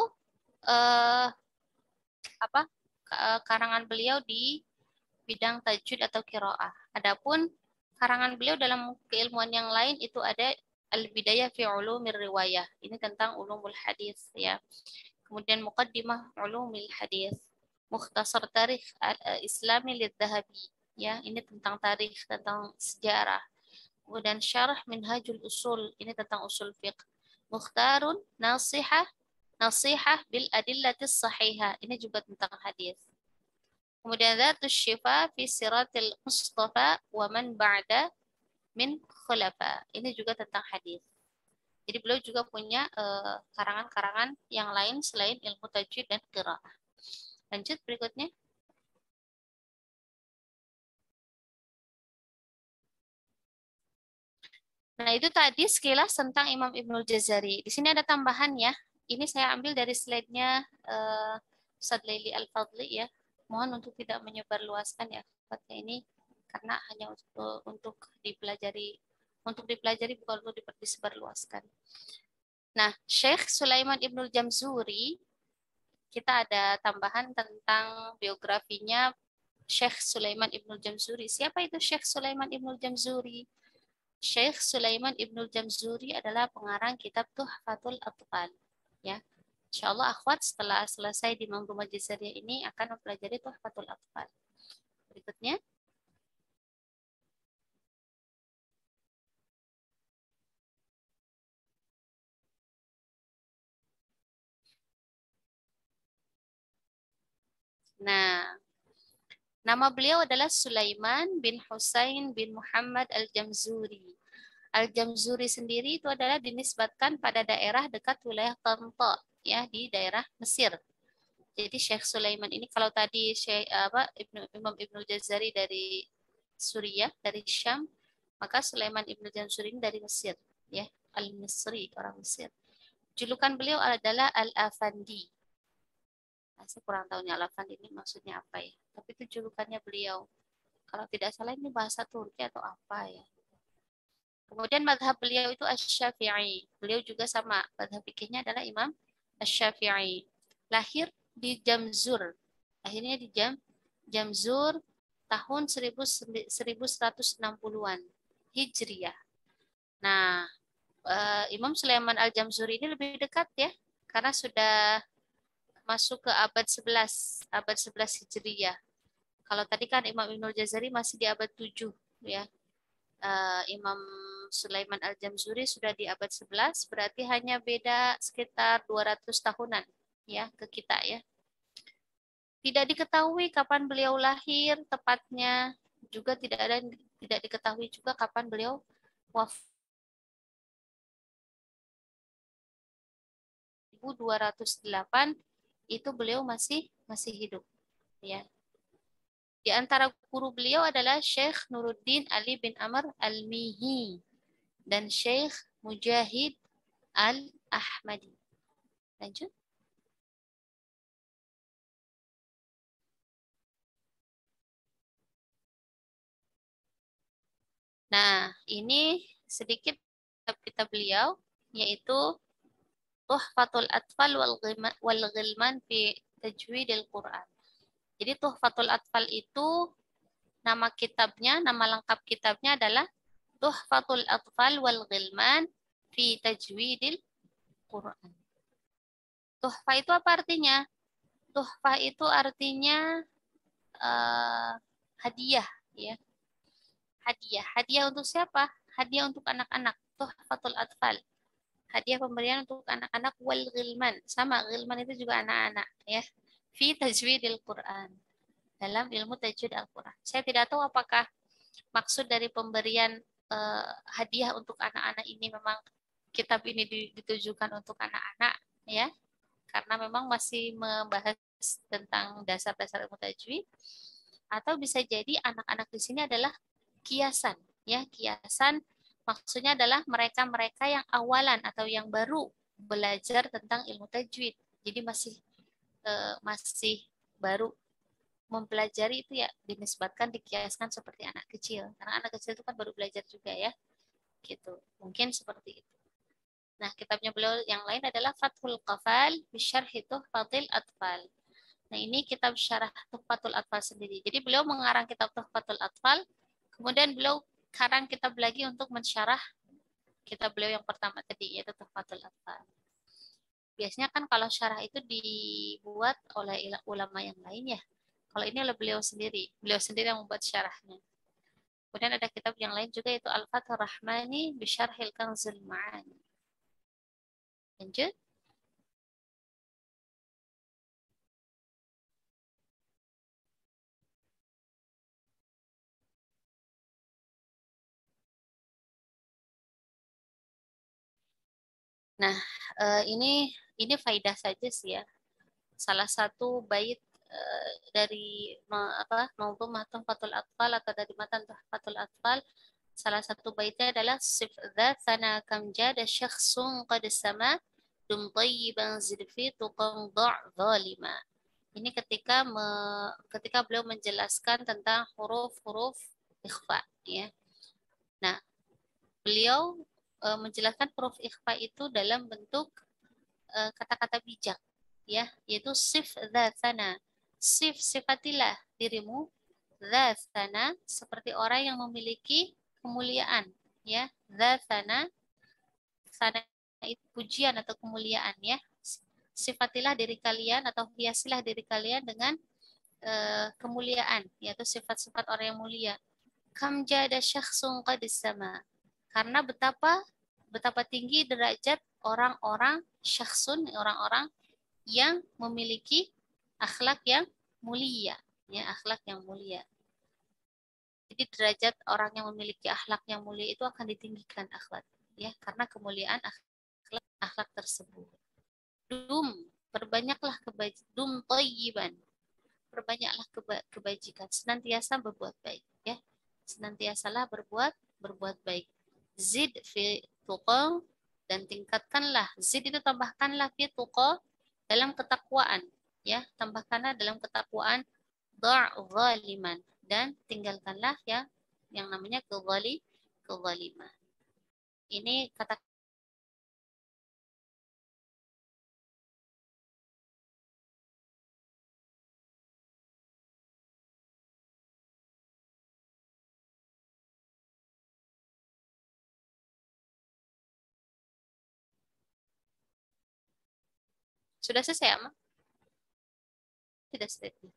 karangan beliau di bidang tajwid atau qiraah. Adapun karangan beliau dalam keilmuan yang lain itu ada Al-Bidayah fi Ulumir Riwayah. Ini tentang ulumul hadis, ya. Kemudian Muqaddimah Ulumil Hadis. Mukhtasar Tarikh Islami Lidz-Dzahabi, ya. Ini tentang tarikh, tentang sejarah. Kemudian Syarah Minhajul Usul, ini tentang usul fiqh. Mukhtarun Nasihah bil Adillatis Sahihah, ini juga tentang hadis. Kemudian Dzatus Syifa fi Siratil Mustafa wa man ba'da min khulafa. Ini juga tentang hadis. Jadi beliau juga punya karangan-karangan yang lain selain ilmu tajwid dan qiraah. Lanjut berikutnya. Nah, itu tadi sekilas tentang Imam Ibnul Jazari. Di sini ada tambahan, ya. Ini saya ambil dari slide-nya Ustadz Laili Al-Fadli, ya. Mohon untuk tidak menyebarluaskan, ya, ini karena hanya untuk dipelajari, bukan untuk disebarluaskan. Nah, Syekh Sulaiman Ibnul Jamzuri, kita ada tambahan tentang biografinya Syekh Sulaiman Ibnul Jamzuri. Siapa itu Syekh Sulaiman Ibnul Jamzuri? Syekh Sulaiman Ibnul Jamzuri adalah pengarang kitab Tuhfatul Atfal, ya. Insyaallah akhwat setelah selesai di Manzumah Jazariyah ini akan mempelajari Tuhfatul Atfal. Berikutnya. Nah, nama beliau adalah Sulaiman bin Husain bin Muhammad Al-Jamzuri. Al-Jamzuri sendiri itu adalah dinisbatkan pada daerah dekat wilayah Tanta, ya, di daerah Mesir. Jadi Syekh Sulaiman ini, kalau tadi Imam Ibnul Jazari dari Suriah, dari Syam. Maka Sulaiman Ibnu Jamsuri ini dari Mesir, ya, Al-Misri, orang Mesir. Julukan beliau adalah Al-Afandi. Nah, saya kurang tahu nih Al-Afandi ini maksudnya apa ya. Tapi itu julukannya beliau. Kalau tidak salah ini bahasa Turki atau apa ya. Kemudian madhab beliau itu Asy-Syafi'i. Beliau juga sama, madhab fikihnya adalah Imam Asy-Syafi'i. Lahir di Jamzur. Akhirnya di Jamzur tahun 1160-an Hijriah. Nah, Imam Sulaiman Al-Jamzuri ini lebih dekat ya, karena sudah masuk ke abad 11 Hijriah. Kalau tadi kan Imam Ibnul Jazari masih di abad 7 ya. Imam Sulaiman Al-Jamzuri sudah di abad 11, berarti hanya beda sekitar 200 tahunan ya ke kita ya. Tidak diketahui kapan beliau lahir tepatnya, juga tidak diketahui juga kapan beliau wafat. 1208 itu beliau masih hidup ya. Di antara guru beliau adalah Syekh Nuruddin Ali bin Amr Al-Mihi dan Syekh Mujahid Al-Ahmadi. Lanjut. Nah, ini sedikit kitab beliau, yaitu Tuhfatul Atfal wal Ghilman fi Tajwidil Quran. Jadi Tuhfatul Atfal itu nama kitabnya, nama lengkap kitabnya adalah Tuhfatul Atfal wal Ghilman fi Tajwidil Quran. Tuhfa itu apa artinya? Tuhfa itu artinya hadiah, ya. Hadiah untuk siapa? Hadiah untuk anak-anak. Tuhfatul Atfal. Hadiah pemberian untuk anak-anak wal ghilman. Sama, ghilman itu juga anak-anak, ya. Fi tajwidil Quran. Dalam ilmu tajwid Al-Quran. Saya tidak tahu apakah maksud dari pemberian hadiah untuk anak-anak ini memang kitab ini ditujukan untuk anak-anak, ya. Karena memang masih membahas tentang dasar-dasar ilmu tajwid, atau bisa jadi anak-anak di sini adalah kiasan, ya, kiasan maksudnya adalah mereka-mereka yang awalan atau yang baru belajar tentang ilmu tajwid. Jadi masih baru mempelajari itu ya, dinisbatkan, dikiaskan seperti anak kecil. Karena anak kecil itu kan baru belajar juga ya. Gitu. Mungkin seperti itu. Nah, kitabnya beliau yang lain adalah Fathul Qafal bisyarhi Tuhfatul Atfal. Nah, ini kitab syarah Tuhfatul Atfal sendiri. Jadi beliau mengarang kitab Tuhfatul Atfal, kemudian beliau karang kitab lagi untuk mensyarah kitab beliau yang pertama tadi, yaitu Tuhfatul Atfal. Biasanya kan kalau syarah itu dibuat oleh ulama yang lain ya. Kalau ini oleh beliau sendiri yang membuat syarahnya. Kemudian ada kitab yang lain juga, yaitu Al-Fathur Rahmani bisyarhil Kanzul Ma'ani. Lanjut. Nah, ini faidah saja sih ya. Salah satu bait dari Manzumah Tuhfatul Atfal atau dari matan Tuhfatul Atfal, salah satu baitnya adalah sif dzatana kam jada syakhsun qad sama dum tayyiban zidfi tuqam zalima. Ini ketika beliau menjelaskan tentang huruf-huruf ikhfa ya. Nah, beliau menjelaskan huruf ikhfa itu dalam bentuk kata-kata bijak ya, yaitu sif dzatana. Sifatilah dirimu dzatana seperti orang yang memiliki kemuliaan ya. Dzatana, sana itu pujian atau kemuliaan ya. Sifatilah diri kalian atau hiasilah diri kalian dengan kemuliaan, yaitu sifat-sifat orang yang mulia. Kam jada syakhsun qadis sama. Karena betapa tinggi derajat orang-orang syakhsun, orang-orang yang memiliki akhlak yang mulia, ya, akhlak yang mulia. Jadi derajat orang yang memiliki akhlak yang mulia itu akan ditinggikan akhlak, ya, karena kemuliaan akhlak tersebut. Perbanyaklah kebajikan, thayyiban, perbanyaklah kebajikan, senantiasa berbuat baik, ya. senantiasalah berbuat baik. Zid fi tuqa, dan tingkatkanlah. Zid itu tambahkanlah fi tuqa, dalam ketakwaan, ya, tambahkanlah dalam ketakwaan. Da' zaliman, dan tinggalkanlah ya yang namanya kezaliman. Ini kata sudah selesai, Ama? Tidak selesai.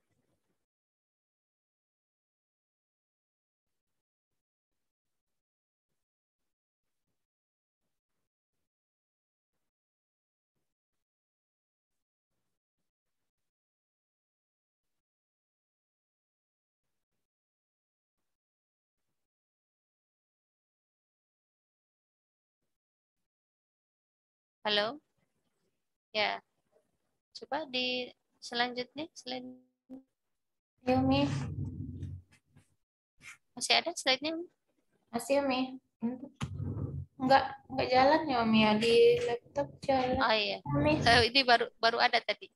Halo? Ya, coba di selanjutnya, Ya, Umi. masih ada slide-nya? Masih, Umi. Enggak jalan ya, Umi, ya. Di laptop jalan. Oh iya. Umi. Ini baru ada tadi.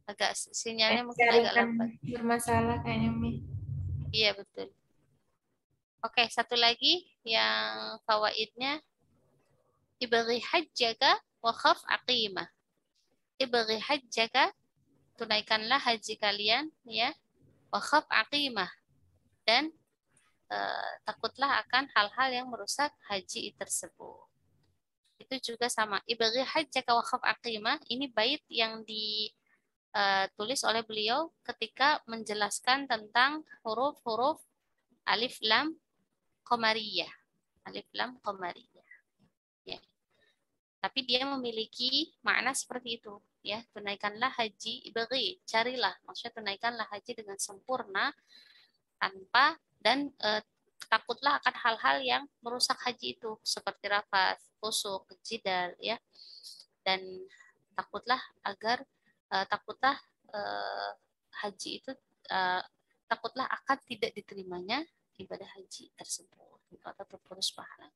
Agak sinyalnya mungkin agak Jaringan lambat. bermasalah kayaknya, Umi. Iya, betul. Oke, satu lagi yang fawaidnya, ibaghi hajjaka wa khaf aqimah. Ibaghi hajjaka, tunaikanlah haji kalian, ya, wa khaf aqimah, dan takutlah akan hal-hal yang merusak haji tersebut. Itu juga sama. Ibaghi hajjaka wa khaf aqimah, ini bait yang ditulis oleh beliau ketika menjelaskan tentang huruf-huruf alif lam qamariyah. Alif lam qamariyah. Ya. Tapi dia memiliki makna seperti itu, ya. Tunaikanlah haji, ibaghi, carilah, maksudnya tunaikanlah haji dengan sempurna, tanpa, dan takutlah akan hal-hal yang merusak haji itu seperti rafas, fusuk, jidal, ya. Dan takutlah agar takutlah haji itu takutlah akan tidak diterimanya ibadah haji tersebut atau terputus pahala.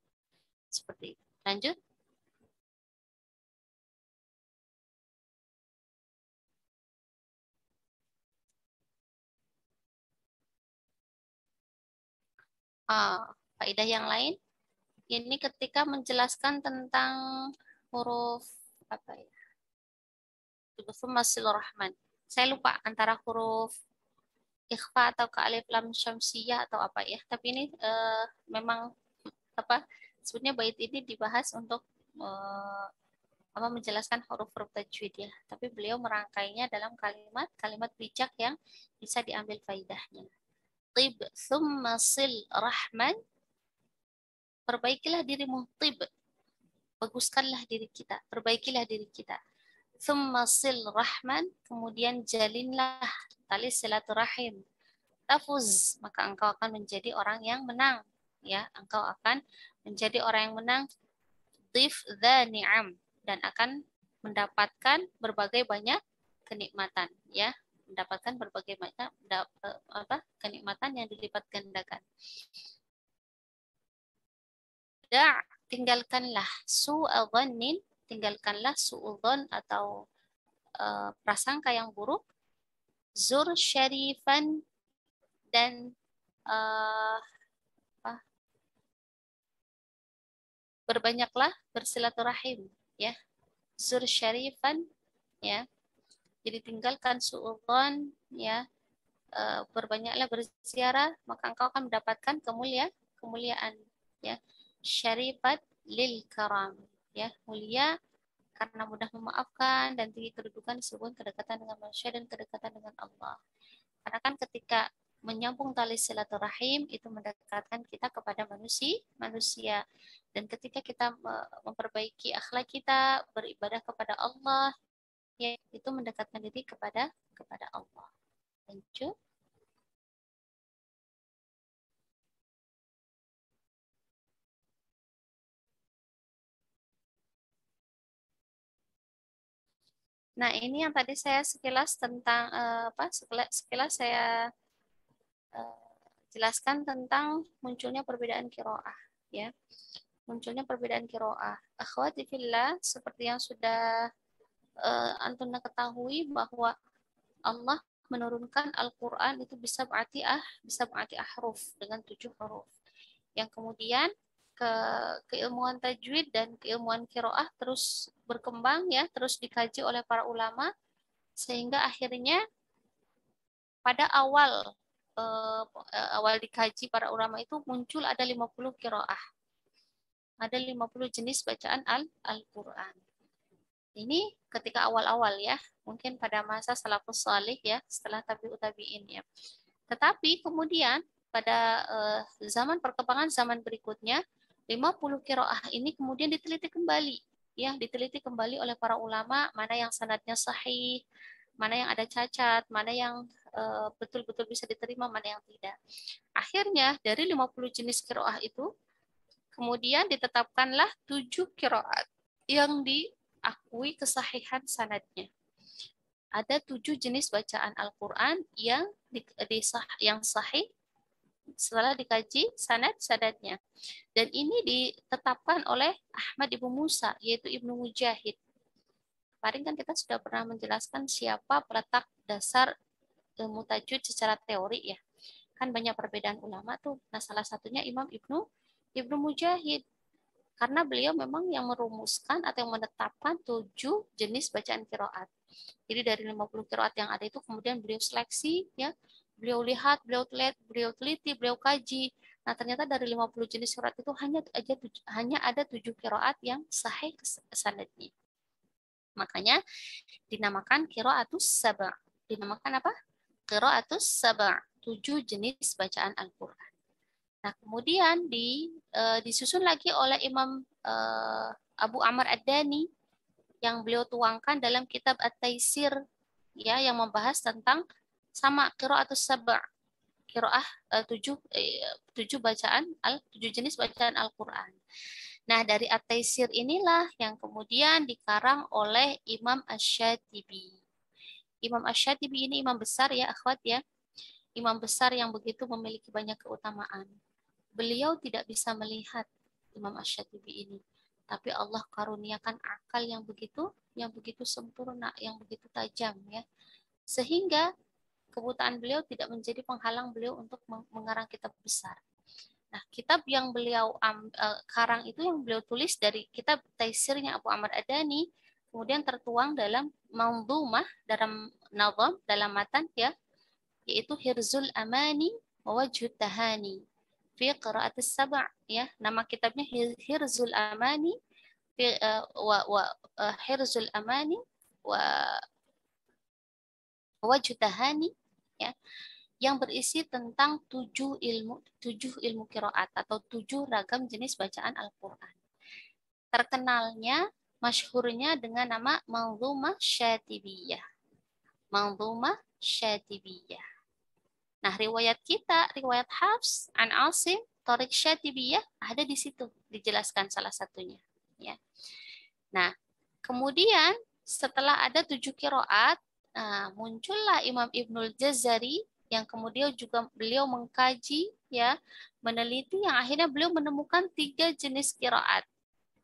Seperti itu. Lanjut. Faedah yang lain, ini ketika menjelaskan tentang huruf apa ya? Masil Rahman. Saya lupa antara huruf ikhfa atau ke alif lam syamsiyah atau apa ya. Tapi ini memang apa? Sebenarnya bait ini dibahas untuk apa, menjelaskan huruf-huruf tajwid ya. Tapi beliau merangkainya dalam kalimat-kalimat bijak yang bisa diambil faidahnya. Tib thumma sil rahman, perbaikilah dirimu. Tib, baguskanlah diri kita, perbaikilah diri kita. Thumma sil rahman, kemudian jalinlah tali silaturahim. Tafuz, maka engkau akan menjadi orang yang menang, ya, engkau akan menjadi orang yang menang. Dhif dha ni'am, dan akan mendapatkan berbagai banyak kenikmatan, ya, mendapatkan berbagai banyak kenikmatan yang dilipat gandakan. Da', tinggalkanlah su'adhannin, tinggalkanlah su'udhan atau prasangka yang buruk. Zur syarifan, dan berbanyaklah bersilaturahim, ya. Zur syarifan, ya. Jadi tinggalkan su'udhan, ya. Berbanyaklah berziarah, maka engkau akan mendapatkan kemuliaan, ya. Syarifat lil karam, ya, mulia karena mudah memaafkan dan tinggi kedudukan disebut kedekatan dengan manusia dan kedekatan dengan Allah. Karena kan ketika menyambung tali silaturahim itu mendekatkan kita kepada manusia. Dan ketika kita memperbaiki akhlak kita, beribadah kepada Allah, ya, itu mendekatkan diri kepada Allah. Lanjut. Nah, ini yang tadi saya sekilas tentang sekilas saya jelaskan tentang munculnya perbedaan qiraah, ya. Munculnya perbedaan qiraah. Akhwati fillah, seperti yang sudah antum ketahui bahwa Allah menurunkan Al-Quran itu bisa berarti ahruf dengan 7 huruf. Yang kemudian keilmuan tajwid dan keilmuan qiraah terus berkembang, ya, terus dikaji oleh para ulama sehingga akhirnya pada awal dikaji para ulama itu muncul ada 50 qiraah. Ada 50 jenis bacaan Al-Quran. Ini ketika awal-awal, ya, mungkin pada masa salafus salih, ya, setelah tabi'ut tabi'in, ya. Tetapi kemudian pada zaman perkembangan zaman berikutnya 50 qiraah ini kemudian diteliti kembali, ya, diteliti kembali oleh para ulama mana yang sanadnya sahih, mana yang ada cacat, mana yang betul-betul bisa diterima, mana yang tidak. Akhirnya dari 50 jenis qiraah itu kemudian ditetapkanlah 7 qiraat yang diakui kesahihan sanadnya. Ada 7 jenis bacaan Al-Quran yang sahih setelah dikaji sanad-sanadnya. Dan ini ditetapkan oleh Ahmad Ibnu Musa, yaitu Ibnu Mujahid. Kemarin kan kita sudah pernah menjelaskan siapa peletak dasar ilmu tajwid secara teori, ya. Kan banyak perbedaan ulama tuh. Nah, salah satunya Imam Ibnu Mujahid. Karena beliau memang yang merumuskan atau yang menetapkan 7 jenis bacaan qiraat. Jadi dari 50 qiraat yang ada itu kemudian beliau seleksi, ya. Beliau lihat, beliau teliti, beliau kaji. Nah, ternyata dari 50 jenis qiraat itu hanya ada 7 qiraat yang sahih sanadnya. Makanya dinamakan qiraatus sab'. Dinamakan apa? Qiraatus sab', 7 jenis bacaan Al-Qur'an. Nah, kemudian disusun lagi oleh Imam Abu Amr Ad-Dani yang beliau tuangkan dalam kitab At-Taisir, ya, yang membahas tentang sama qiraatus sab', qiraah 7 jenis bacaan Al-Qur'an. Nah, dari At-Taisir inilah yang kemudian dikarang oleh Imam Asy-Syatibi. Imam Asy-Syatibi ini imam besar, ya, akhwat, ya. Imam besar yang begitu memiliki banyak keutamaan. Beliau tidak bisa melihat Imam Asy-Syatibi ini, tapi Allah karuniakan akal yang begitu sempurna, yang begitu tajam, ya, sehingga kebutaan beliau tidak menjadi penghalang beliau untuk mengarang kitab besar. Nah, kitab yang beliau karang itu yang beliau tulis dari kitab Taisirnya Abu Amr Ad-Dani, kemudian tertuang dalam manzumah, dalam nazam, dalam matan, ya, yaitu Hirzul Amani wa Wajhut Tahani fi qiraatis sab', ya. Nama kitabnya Hirzul Amani fi Hirzul Amani wa Wajhut Tahani, ya, yang berisi tentang 7 ilmu qiraat atau 7 ragam jenis bacaan Al-Qur'an. Terkenalnya, masyhurnya dengan nama Manzumah Syatibiyah. Manzumah Syatibiyah. Nah, riwayat Hafs an Asim, Thariq Syatibiyah, ada di situ, dijelaskan salah satunya, ya. Nah, kemudian setelah ada 7 qiraat, muncullah Imam Ibnul Jazari yang kemudian juga beliau mengkaji, ya, meneliti, yang akhirnya beliau menemukan 3 jenis qiraat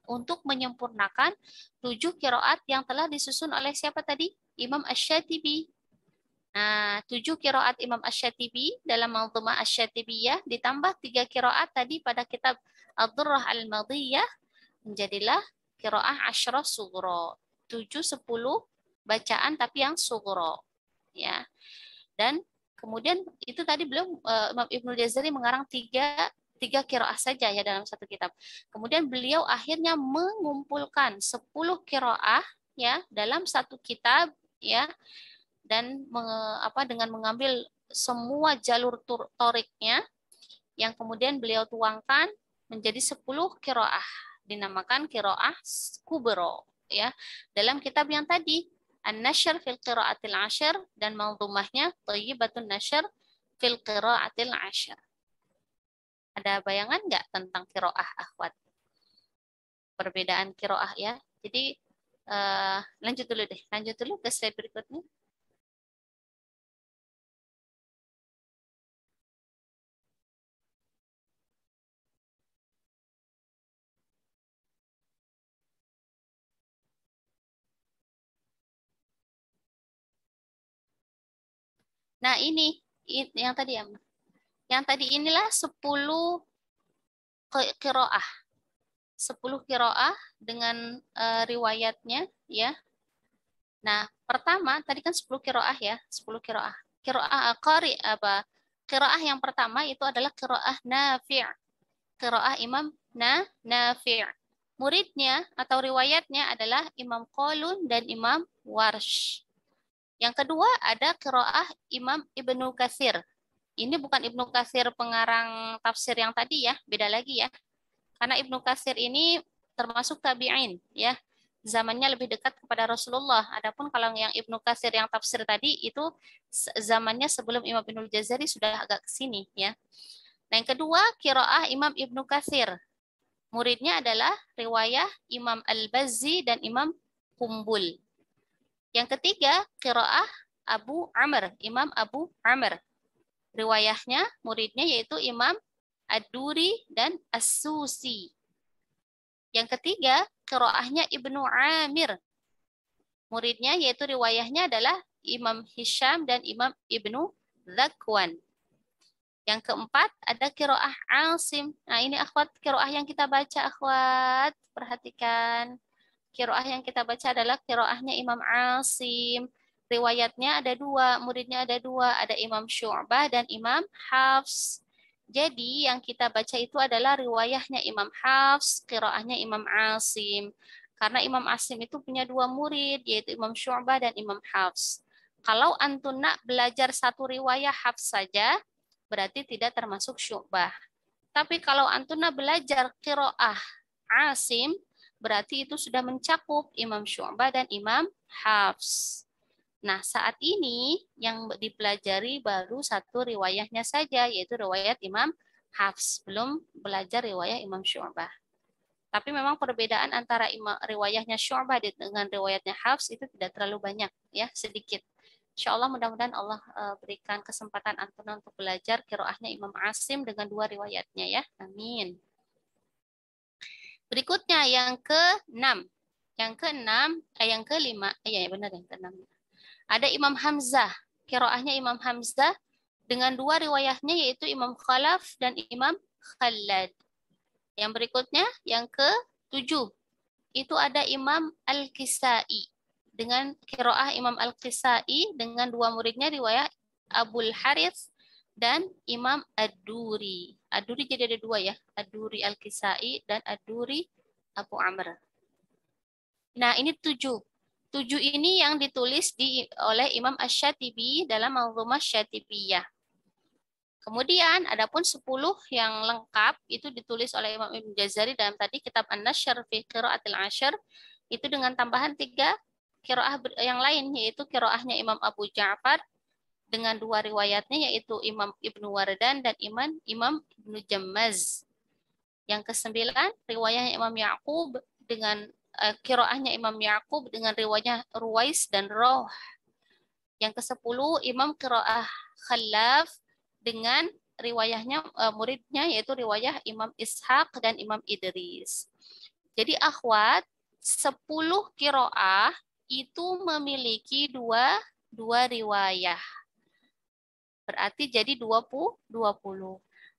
untuk menyempurnakan 7 qiraat yang telah disusun oleh siapa tadi? Imam Asy-Syatibi. Nah, 7 qiraat Imam Asy-Syatibi dalam Manzumah Asy-Syatibiyah ditambah 3 qiraat tadi pada kitab Ad-Durrah Al-Madiyah, menjadilah qiraah Asyrah Sughra. 7-10 bacaan tapi yang sughra, ya. Dan kemudian itu tadi beliau Imam Ibnu Jazari mengarang 3 qiraah saja, ya, dalam satu kitab. Kemudian beliau akhirnya mengumpulkan 10 qiraah, ya, dalam satu kitab, ya, dan dengan mengambil semua jalur toriknya yang kemudian beliau tuangkan menjadi 10 qiraah, dinamakan qiraah kubro, ya, dalam kitab yang tadi An-Nashr fil Qiraatil Ashr dan manzumahnya Thayyibatun Nashr fil Qiraatil Ashr. Ada bayangan nggak tentang qiraah, akhwat? Perbedaan qiraah, ya. Jadi lanjut dulu ke slide berikutnya. Nah, ini yang tadi ya. Yang tadi inilah 10 qiraah. 10 qiraah dengan riwayatnya ya. Nah, pertama tadi kan 10 qiraah ya, 10 qiraah. Qiraah qari apa? Qiraah yang pertama itu adalah qiraah Nafi'. Qiraah Imam Nafi'. Muridnya atau riwayatnya adalah Imam Qalun dan Imam Warsh. Yang kedua ada qiraah Imam Ibnu Katsir. Ini bukan Ibnu Katsir pengarang tafsir yang tadi ya, beda lagi ya. Karena Ibnu Katsir ini termasuk tabi'in ya. Zamannya lebih dekat kepada Rasulullah. Adapun kalau yang Ibnu Katsir yang tafsir tadi itu zamannya sebelum Imam Ibnu Jazari sudah agak ke sini ya. Nah, yang kedua qiraah Imam Ibnu Katsir. Muridnya adalah riwayah Imam Al-Bazzi dan Imam Qumbul. Yang ketiga qiraah Abu Amr, Imam Abu Amr. Riwayahnya muridnya yaitu Imam Ad-Duri dan As-Susi. Yang ketiga qiraahnya Ibnu Amir. Muridnya yaitu riwayahnya adalah Imam Hisham dan Imam Ibnu Zakwan. Yang keempat ada qiraah Asim. Nah, ini akhwat qiraah yang kita baca akhwat. Perhatikan. Qiraah yang kita baca adalah qiraahnya Imam Asim. Riwayatnya ada dua, muridnya ada dua, ada Imam Syu'bah dan Imam Hafs. Jadi yang kita baca itu adalah riwayahnya Imam Hafs, qiraahnya Imam Asim. Karena Imam Asim itu punya dua murid, yaitu Imam Syu'bah dan Imam Hafs. Kalau antum nak belajar satu riwayah Hafs saja, berarti tidak termasuk Syu'bah. Tapi kalau antum nak belajar qiraah Asim, berarti itu sudah mencakup Imam Syu'bah dan Imam Hafs. Nah, saat ini yang dipelajari baru satu riwayahnya saja, yaitu riwayat Imam Hafs. Belum belajar riwayat Imam Syu'bah. Tapi memang perbedaan antara riwayahnya Syu'bah dengan riwayatnya Hafs itu tidak terlalu banyak, ya, sedikit. Insya Allah mudah-mudahan Allah berikan kesempatan antum untuk belajar qiraahnya Imam Asim dengan dua riwayatnya ya. Amin. Berikutnya yang ke-6. Yang ke-6, yang ke-5, ya benar yang ke-6. Ada Imam Hamzah. Qiraahnya Imam Hamzah dengan dua riwayatnya yaitu Imam Khalaf dan Imam Khalad. Yang berikutnya yang ke-7. Itu ada Imam Al-Kisai. Dengan qiraah Imam Al-Kisai dengan dua muridnya riwayat Abul Harith dan Imam Ad-Duri. Ad-Duri jadi ada dua ya. Ad-Duri Al-Kisai dan Ad-Duri Abu Amr. Nah, ini 7. 7 ini yang ditulis oleh Imam Asy-Syatibi dalam Manzumah Syatibiyah. Kemudian adapun 10 yang lengkap itu ditulis oleh Imam Ibnu Jazari dalam tadi kitab An-Nashr fi Qiraatil Ashr, itu dengan tambahan 3 qiraah yang lain, yaitu qiraahnya Imam Abu Ja'far dengan dua riwayatnya yaitu Imam Ibnu Wardan dan Imam Ibnu Jammaz. Yang ke-9 riwayatnya Imam Ya'qub dengan qiraahnya Imam Ya'qub dengan riwayatnya Ruwais dan Roh. Yang ke-10 Imam qiraah Khalaf dengan riwayahnya muridnya yaitu riwayah Imam Ishaq dan Imam Idris. Jadi akhwat 10 qiraah itu memiliki dua riwayah. Berarti jadi 20.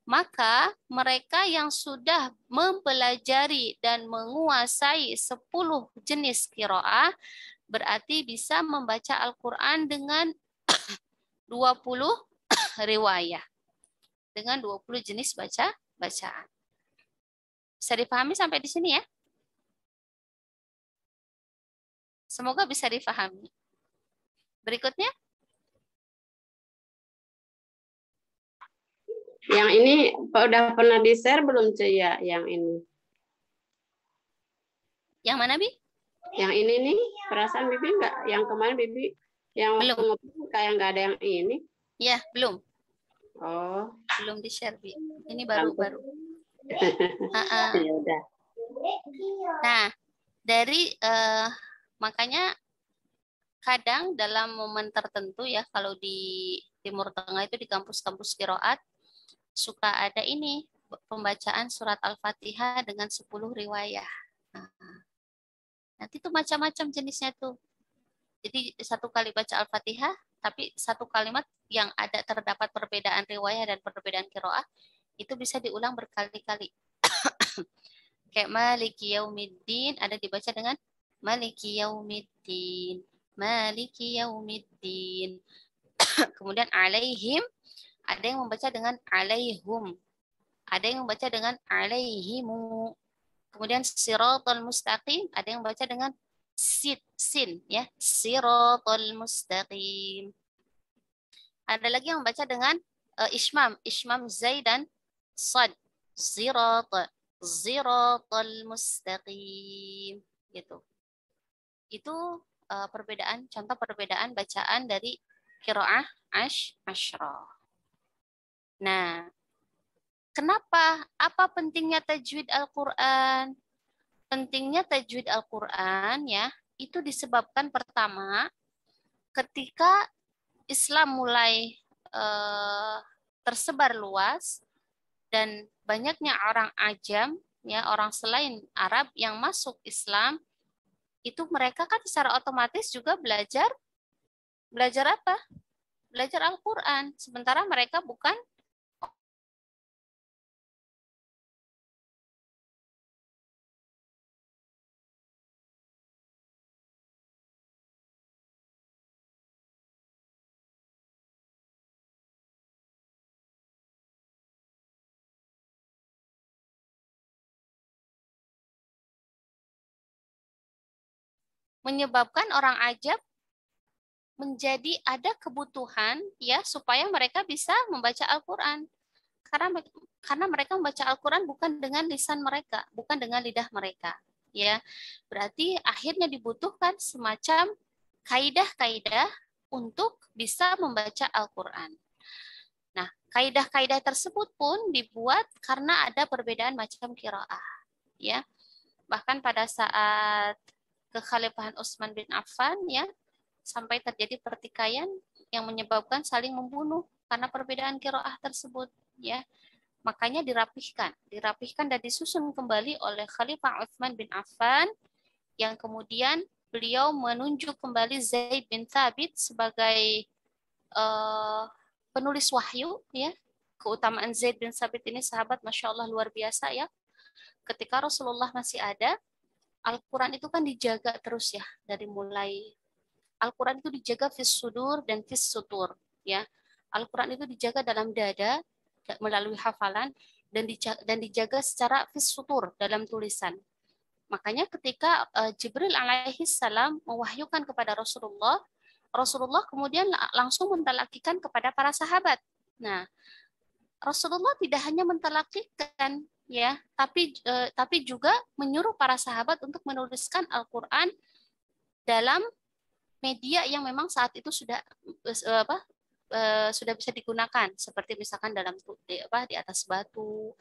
Maka mereka yang sudah mempelajari dan menguasai 10 jenis qiraah berarti bisa membaca Al-Qur'an dengan 20 riwayah. Dengan 20 jenis bacaan. Bisa dipahami sampai di sini ya? Semoga bisa difahami. Berikutnya. Yang ini udah pernah di-share belum Cia yang ini? Yang mana, Bi? Yang ini nih, perasaan Bibi enggak? Yang kemarin Bibi yang belum. Kayak enggak ada yang ini. Ya, belum. Oh. Belum di-share, Bi. Ini baru. Ya udah. Nah, dari makanya kadang dalam momen tertentu ya, kalau di Timur Tengah itu di kampus-kampus qiraat suka ada ini pembacaan surat Al-Fatihah dengan 10 riwayah. Nanti tuh macam-macam jenisnya tuh. Jadi satu kali baca Al-Fatihah tapi satu kalimat yang terdapat perbedaan riwayah dan perbedaan qiraah itu bisa diulang berkali-kali. Kayak maliki yaumiddin ada dibaca dengan maliki yaumiddin, maliki yaumiddin. Kemudian alaihim ada yang membaca dengan alaihum, ada yang membaca dengan alaihimu. Kemudian siratal mustaqim ada yang membaca dengan sin ya, siratal mustaqim. Ada lagi yang membaca dengan ishmam zai dan sad, siratal mustaqim gitu. Itu contoh perbedaan bacaan dari qiraah asyrah. Nah, kenapa? Apa pentingnya tajwid Al-Qur'an? Pentingnya tajwid Al-Qur'an ya, itu disebabkan pertama ketika Islam mulai tersebar luas dan banyaknya orang ajam ya, orang selain Arab yang masuk Islam, itu mereka kan secara otomatis juga belajar apa? Belajar Al-Qur'an. Sementara mereka bukan menyebabkan orang ajam menjadi ada kebutuhan ya supaya mereka bisa membaca Al-Qur'an. Karena mereka membaca Al-Qur'an bukan dengan lisan mereka, bukan dengan lidah mereka, ya. Berarti akhirnya dibutuhkan semacam kaidah-kaidah untuk bisa membaca Al-Qur'an. Nah, kaidah-kaidah tersebut pun dibuat karena ada perbedaan macam qiraah, ya. Bahkan pada saat kekhalifahan Utsman bin Affan ya, sampai terjadi pertikaian yang menyebabkan saling membunuh karena perbedaan qiraah tersebut ya. Makanya dirapihkan dan disusun kembali oleh Khalifah Utsman bin Affan yang kemudian beliau menunjuk kembali Zaid bin Thabit sebagai penulis wahyu ya. Keutamaan Zaid bin Thabit ini sahabat Masya Allah luar biasa ya. Ketika Rasulullah masih ada, Al-Quran itu kan dijaga terus ya, dari mulai Al-Quran itu dijaga fis sudur dan fis sutur ya. Al-Quran itu dijaga dalam dada melalui hafalan dan dijaga secara fis sutur dalam tulisan. Makanya ketika Jibril alaihi salam mewahyukan kepada Rasulullah kemudian langsung mentalakikan kepada para sahabat. Nah, Rasulullah tidak hanya mentalakikan ya, tapi juga menyuruh para sahabat untuk menuliskan Al-Quran dalam media yang memang saat itu sudah bisa digunakan, seperti misalkan di atas batu,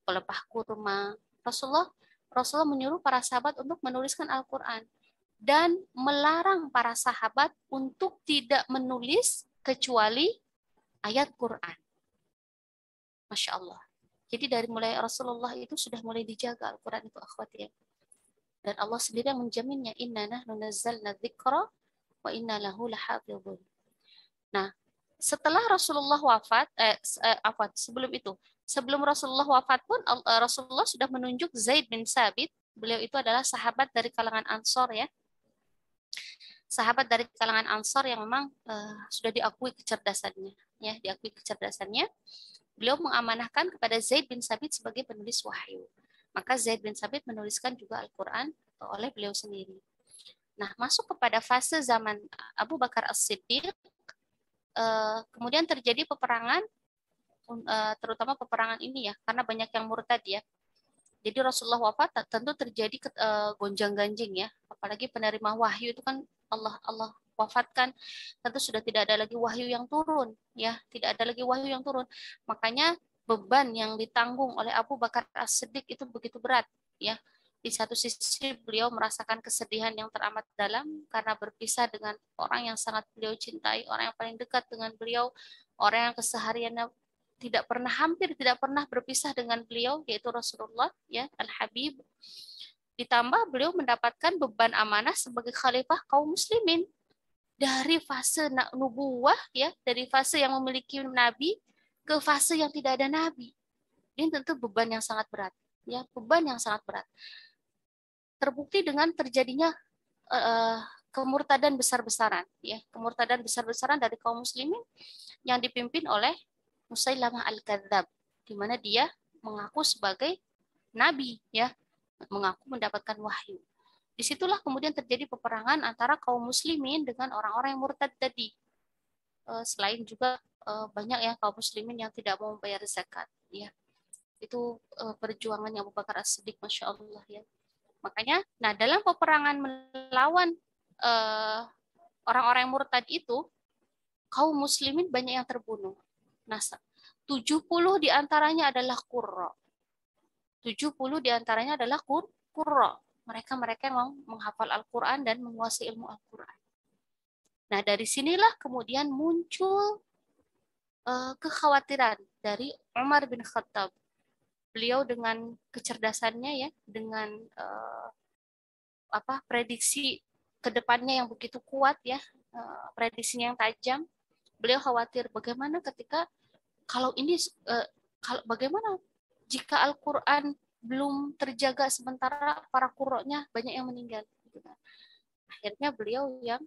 pelepah kurma. Rasulullah menyuruh para sahabat untuk menuliskan Al-Quran dan melarang para sahabat untuk tidak menulis kecuali ayat Quran. Masya Allah. Jadi dari mulai Rasulullah itu sudah mulai dijaga Al-Quran itu akhwati ya. Dan Allah sendiri yang menjaminnya, inna nahnu nazzalna dzikra wa inna lahu lahafizun. Nah, setelah Rasulullah wafat, sebelum Rasulullah wafat pun Rasulullah sudah menunjuk Zaid bin Thabit. Beliau itu adalah sahabat dari kalangan Ansor ya. Sahabat dari kalangan Ansor yang memang sudah diakui kecerdasannya, ya, Beliau mengamanahkan kepada Zaid bin Thabit sebagai penulis wahyu. Maka Zaid bin Thabit menuliskan juga Al-Quran oleh beliau sendiri. Nah, masuk kepada fase zaman Abu Bakar As-Siddiq, kemudian terjadi peperangan, terutama peperangan ini ya, karena banyak yang murtad ya. Jadi Rasulullah wafat, tentu terjadi gonjang-ganjing ya, apalagi penerima wahyu itu kan Allah wafatkan, tentu sudah tidak ada lagi wahyu yang turun ya, Makanya beban yang ditanggung oleh Abu Bakar As-Siddiq itu begitu berat ya. Di satu sisi beliau merasakan kesedihan yang teramat dalam karena berpisah dengan orang yang sangat beliau cintai, orang yang paling dekat dengan beliau, orang yang kesehariannya hampir tidak pernah berpisah dengan beliau, yaitu Rasulullah ya, Al-Habib. Ditambah beliau mendapatkan beban amanah sebagai khalifah kaum muslimin. dari fase nubuwah ya, dari fase yang memiliki nabi ke fase yang tidak ada nabi. Ini tentu beban yang sangat berat, ya, beban yang sangat berat. Terbukti dengan terjadinya kemurtadan besar-besaran, ya, kemurtadan besar-besaran dari kaum muslimin yang dipimpin oleh Musailamah al-Kadzab, di mana dia mengaku sebagai nabi, ya, mengaku mendapatkan wahyu. Disitulah kemudian terjadi peperangan antara kaum muslimin dengan orang-orang yang murtad tadi. Selain juga banyak ya kaum muslimin yang tidak mau membayar zakat, ya. Itu perjuangannya Abu Bakar As-Siddiq, Masya Allah, ya. Makanya, nah dalam peperangan melawan orang-orang yang murtad itu, kaum muslimin banyak yang terbunuh. Nah, 70 diantaranya adalah qurra. 70 diantaranya adalah qurra. Mereka yang menghafal Al-Quran dan menguasai ilmu Al-Quran. Nah, dari sinilah kemudian muncul kekhawatiran dari Umar bin Khattab. Beliau dengan kecerdasannya, ya, dengan prediksi kedepannya yang begitu kuat, ya, prediksinya yang tajam. Beliau khawatir bagaimana ketika kalau ini bagaimana jika Al-Quran belum terjaga sementara para qurra'nya banyak yang meninggal. Akhirnya beliau yang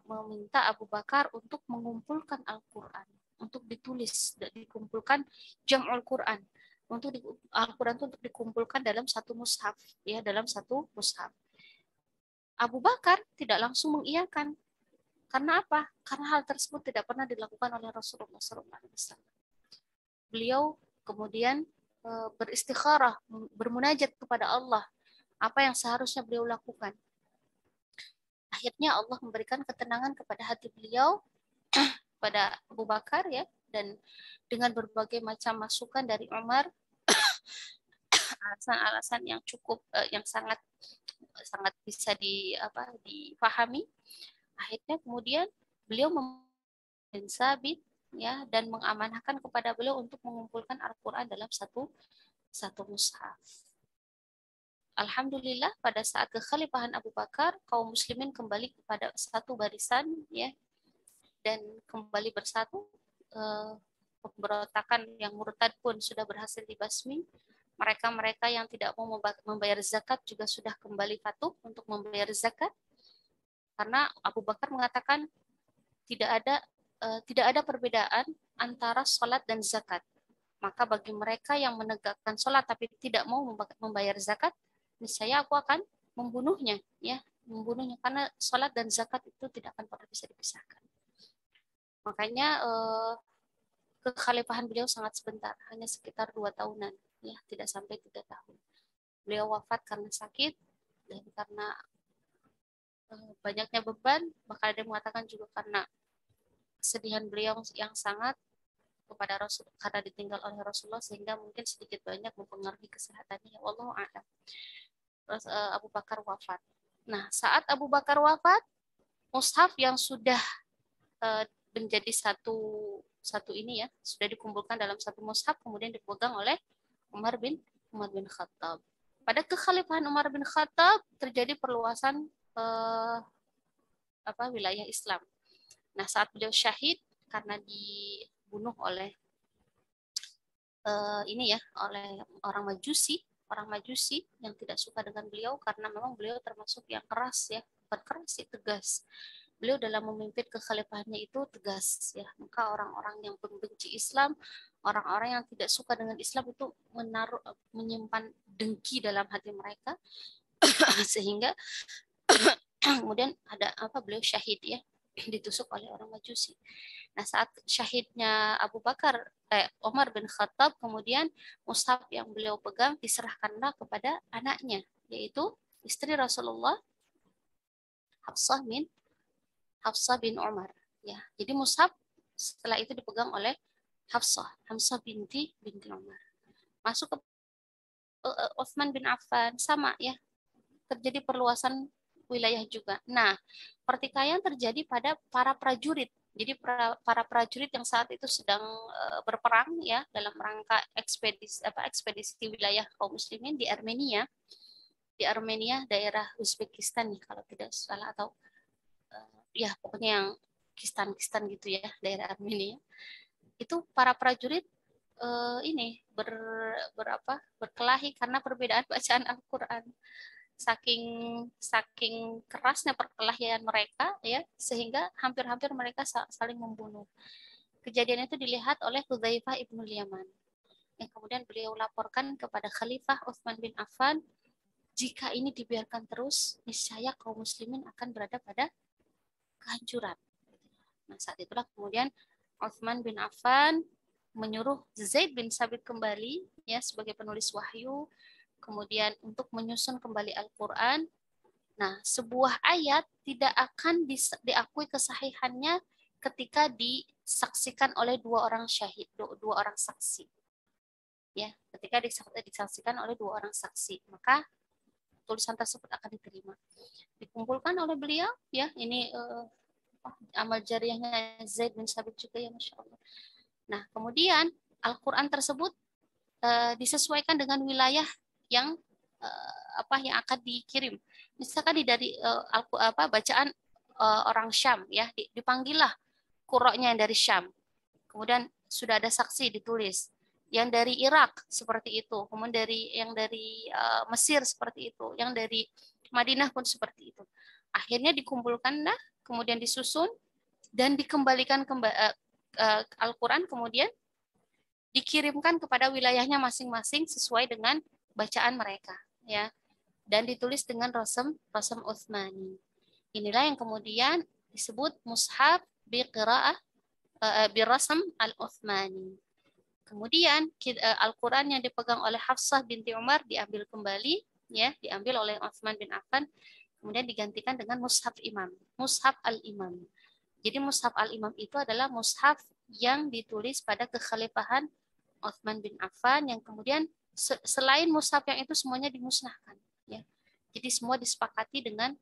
meminta Abu Bakar untuk mengumpulkan Al-Quran, untuk ditulis, dikumpulkan jam'ul Quran, untuk Al-Quran itu untuk dikumpulkan dalam satu mushaf, ya, dalam satu mushaf. Abu Bakar tidak langsung mengiyakan. Karena apa? Karena hal tersebut tidak pernah dilakukan oleh Rasulullah SAW. Beliau kemudian beristikharah, bermunajat kepada Allah, apa yang seharusnya beliau lakukan. Akhirnya Allah memberikan ketenangan kepada hati beliau, pada Abu Bakar, ya, dan dengan berbagai macam masukan dari Umar, alasan-alasan yang cukup, yang sangat bisa dipahami. Akhirnya kemudian beliau bin Sabit, ya, dan mengamanahkan kepada beliau untuk mengumpulkan Al-Quran dalam satu mushaf. Alhamdulillah pada saat kekhalifahan Abu Bakar, kaum muslimin kembali kepada satu barisan, ya, dan kembali bersatu. Pemberontakan yang murtad pun sudah berhasil dibasmi. Mereka yang tidak mau membayar zakat juga sudah kembali patuh untuk membayar zakat, karena Abu Bakar mengatakan tidak ada perbedaan antara sholat dan zakat. Maka bagi mereka yang menegakkan sholat tapi tidak mau membayar zakat, niscaya aku akan membunuhnya, ya, membunuhnya, karena sholat dan zakat itu tidak akan pernah bisa dipisahkan. Makanya kekhalifahan beliau sangat sebentar, hanya sekitar 2 tahunan, ya, tidak sampai 3 tahun. Beliau wafat karena sakit dan karena banyaknya beban, bahkan ada yang mengatakan juga karena kesedihan beliau yang sangat kepada Rasul karena ditinggal oleh Rasulullah, sehingga mungkin sedikit banyak mempengaruhi kesehatannya. Wallahu a'lam. Terus Abu Bakar wafat. Nah, saat Abu Bakar wafat, mushaf yang sudah menjadi satu ini, ya, sudah dikumpulkan dalam satu mushaf, kemudian dipegang oleh Umar bin Khattab. Pada kekhalifahan Umar bin Khattab terjadi perluasan wilayah Islam. Nah, saat beliau syahid karena dibunuh oleh oleh orang Majusi yang tidak suka dengan beliau, karena memang beliau termasuk yang keras, ya, bukan keras sih, tegas. Beliau dalam memimpin kekhalifahannya itu tegas, ya. Maka orang-orang yang membenci Islam, orang-orang yang tidak suka dengan Islam itu menyimpan dengki dalam hati mereka, sehingga kemudian beliau syahid, ya, ditusuk oleh orang Majusi. Nah, saat syahidnya Umar bin Khattab, kemudian mushaf yang beliau pegang diserahkanlah kepada anaknya, yaitu istri Rasulullah, Hafsah bin Umar, ya. Jadi mushaf setelah itu dipegang oleh Hamzah binti Umar. Masuk ke Utsman bin Affan, sama, ya. Terjadi perluasan wilayah juga. Nah, pertikaian terjadi pada para prajurit. Jadi para prajurit yang saat itu sedang berperang, ya, dalam rangka ekspedisi wilayah kaum muslimin di Armenia. Di Armenia, daerah Uzbekistan nih kalau tidak salah, atau ya pokoknya yang Kistan gitu ya, daerah Armenia. Itu para prajurit ini berkelahi karena perbedaan bacaan Al-Qur'an. Saking kerasnya perkelahian mereka ya, sehingga hampir-hampir mereka saling membunuh. Kejadian itu dilihat oleh Hudzaifah ibnul Yaman, yang kemudian beliau laporkan kepada Khalifah Utsman bin Affan, jika ini dibiarkan terus, niscaya kaum muslimin akan berada pada kehancuran. Nah, saat itulah kemudian Utsman bin Affan menyuruh Zaid bin Sabit kembali ya sebagai penulis wahyu, kemudian untuk menyusun kembali Al-Qur'an. Nah, sebuah ayat tidak akan diakui kesahihannya ketika disaksikan oleh dua orang syahid, dua orang saksi. Ya, ketika disaksikan oleh dua orang saksi, maka tulisan tersebut akan diterima. Dikumpulkan oleh beliau, ya, ini amal jariahnya Zaid bin Sabit juga ya, Masya Allah. Nah, kemudian Al-Quran tersebut disesuaikan dengan wilayah yang yang akan dikirim. Misalkan dari bacaan orang Syam ya, dipanggillah qurra'nya yang dari Syam. Kemudian sudah ada saksi ditulis. Yang dari Irak seperti itu, kemudian yang dari Mesir seperti itu, yang dari Madinah pun seperti itu. Akhirnya dikumpulkan, kemudian disusun dan dikembalikan Al-Quran, kemudian dikirimkan kepada wilayahnya masing-masing sesuai dengan bacaan mereka, ya, dan ditulis dengan rasam Utsmani. Inilah yang kemudian disebut mushaf biqiraah birasam al-Utsmani. Kemudian Al-Quran yang dipegang oleh Hafsah binti Umar diambil kembali, ya, diambil oleh Utsman bin Affan, kemudian digantikan dengan mushaf imam, mushaf al-imam. Jadi mushaf al-imam itu adalah mushaf yang ditulis pada kekhalifahan Utsman bin Affan, yang kemudian selain mushaf yang itu semuanya dimusnahkan, ya. Jadi semua disepakati dengan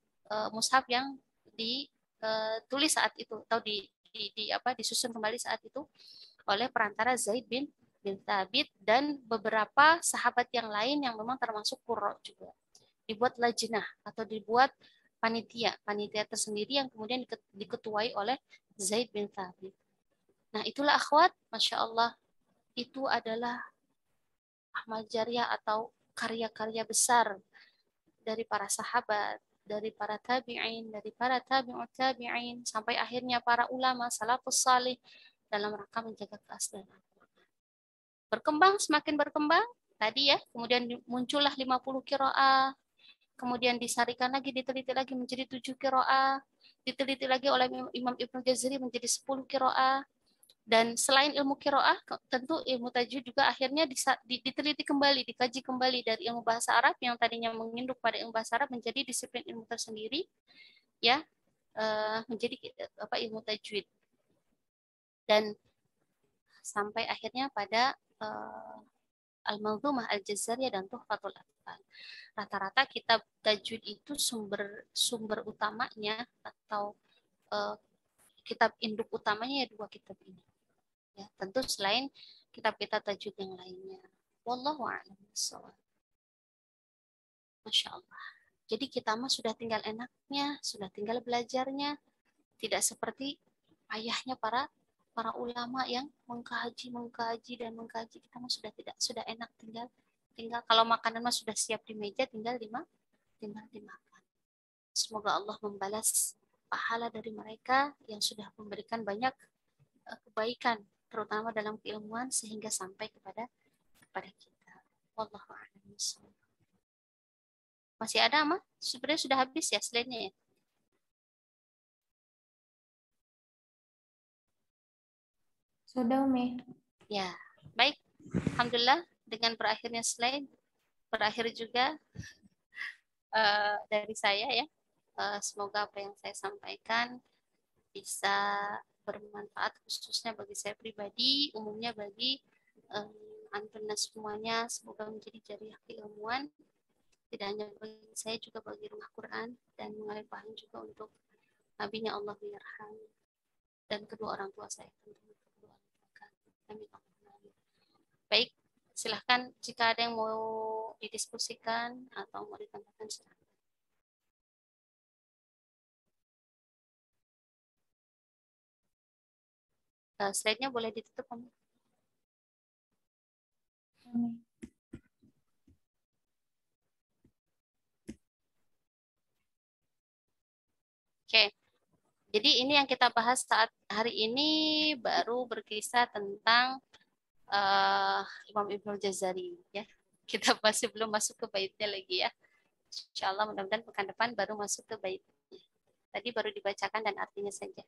mushaf yang ditulis saat itu atau disusun kembali saat itu oleh perantara Zaid bin Thabit dan beberapa sahabat yang lain yang memang termasuk qurra juga. Dibuat lajnah atau dibuat panitia tersendiri yang kemudian diketuai oleh Zaid bin Thabit. Nah, itulah akhwat, Masya Allah, itu adalah amal jariah atau karya-karya besar dari para sahabat, dari para tabi'in, dari para tabi'ut tabi'in, sampai akhirnya para ulama salafus salih dalam rangka menjaga keaslian Al-Quran. Berkembang, semakin berkembang, tadi ya, kemudian muncullah 50 qiraah, kemudian disarikan lagi, diteliti lagi menjadi 7 qiraah, diteliti lagi oleh Imam Ibnu Jazari menjadi 10 qiraah. Dan selain ilmu qiraah, tentu ilmu tajwid juga akhirnya diteliti kembali, dikaji kembali dari ilmu bahasa Arab yang tadinya menginduk pada ilmu bahasa Arab menjadi disiplin ilmu tersendiri, ya, menjadi ilmu tajwid. Dan sampai akhirnya pada Al-Manzumah Al-Jazariyah dan Tuhfatul Atfal. Rata-rata kitab tajwid itu sumber utamanya atau kitab induk utamanya ya dua kitab ini. Ya, tentu selain kitab-kitab tajwid yang lainnya. Wallahu a'lam bishawab. Masya Allah. Jadi kita mah sudah tinggal enaknya, sudah tinggal belajarnya. Tidak seperti ayahnya para ulama yang mengkaji dan mengkaji. Kita mah sudah enak, tinggal kalau makanan mah sudah siap di meja, tinggal dimakan. Semoga Allah membalas pahala dari mereka yang sudah memberikan banyak kebaikan, terutama dalam keilmuan sehingga sampai kepada kita. Wallahu a'lam bishawab. Masih ada, Mah? Sebenarnya sudah habis ya slide-nya ya? Sudah, Umi. Ya, baik. Alhamdulillah, dengan berakhirnya slide, berakhir juga dari saya ya. Semoga apa yang saya sampaikan bisa bermanfaat khususnya bagi saya pribadi, umumnya bagi antum semuanya. Semoga menjadi jariah keilmuan, tidak hanya bagi saya, juga bagi rumah Quran, dan mengalir paham juga untuk nabinya Allah Yarham dan kedua orang tua saya. Amin. Baik, silahkan jika ada yang mau didiskusikan atau mau ditambahkan, silahkan. Slide-nya boleh ditutup, Om. Oke. Jadi ini yang kita bahas saat hari ini, baru berkisah tentang Imam Ibnul Jazari, ya. Kita masih belum masuk ke baitnya lagi, ya. Insya Allah mudah-mudahan pekan depan baru masuk ke baitnya. Tadi baru dibacakan dan artinya saja.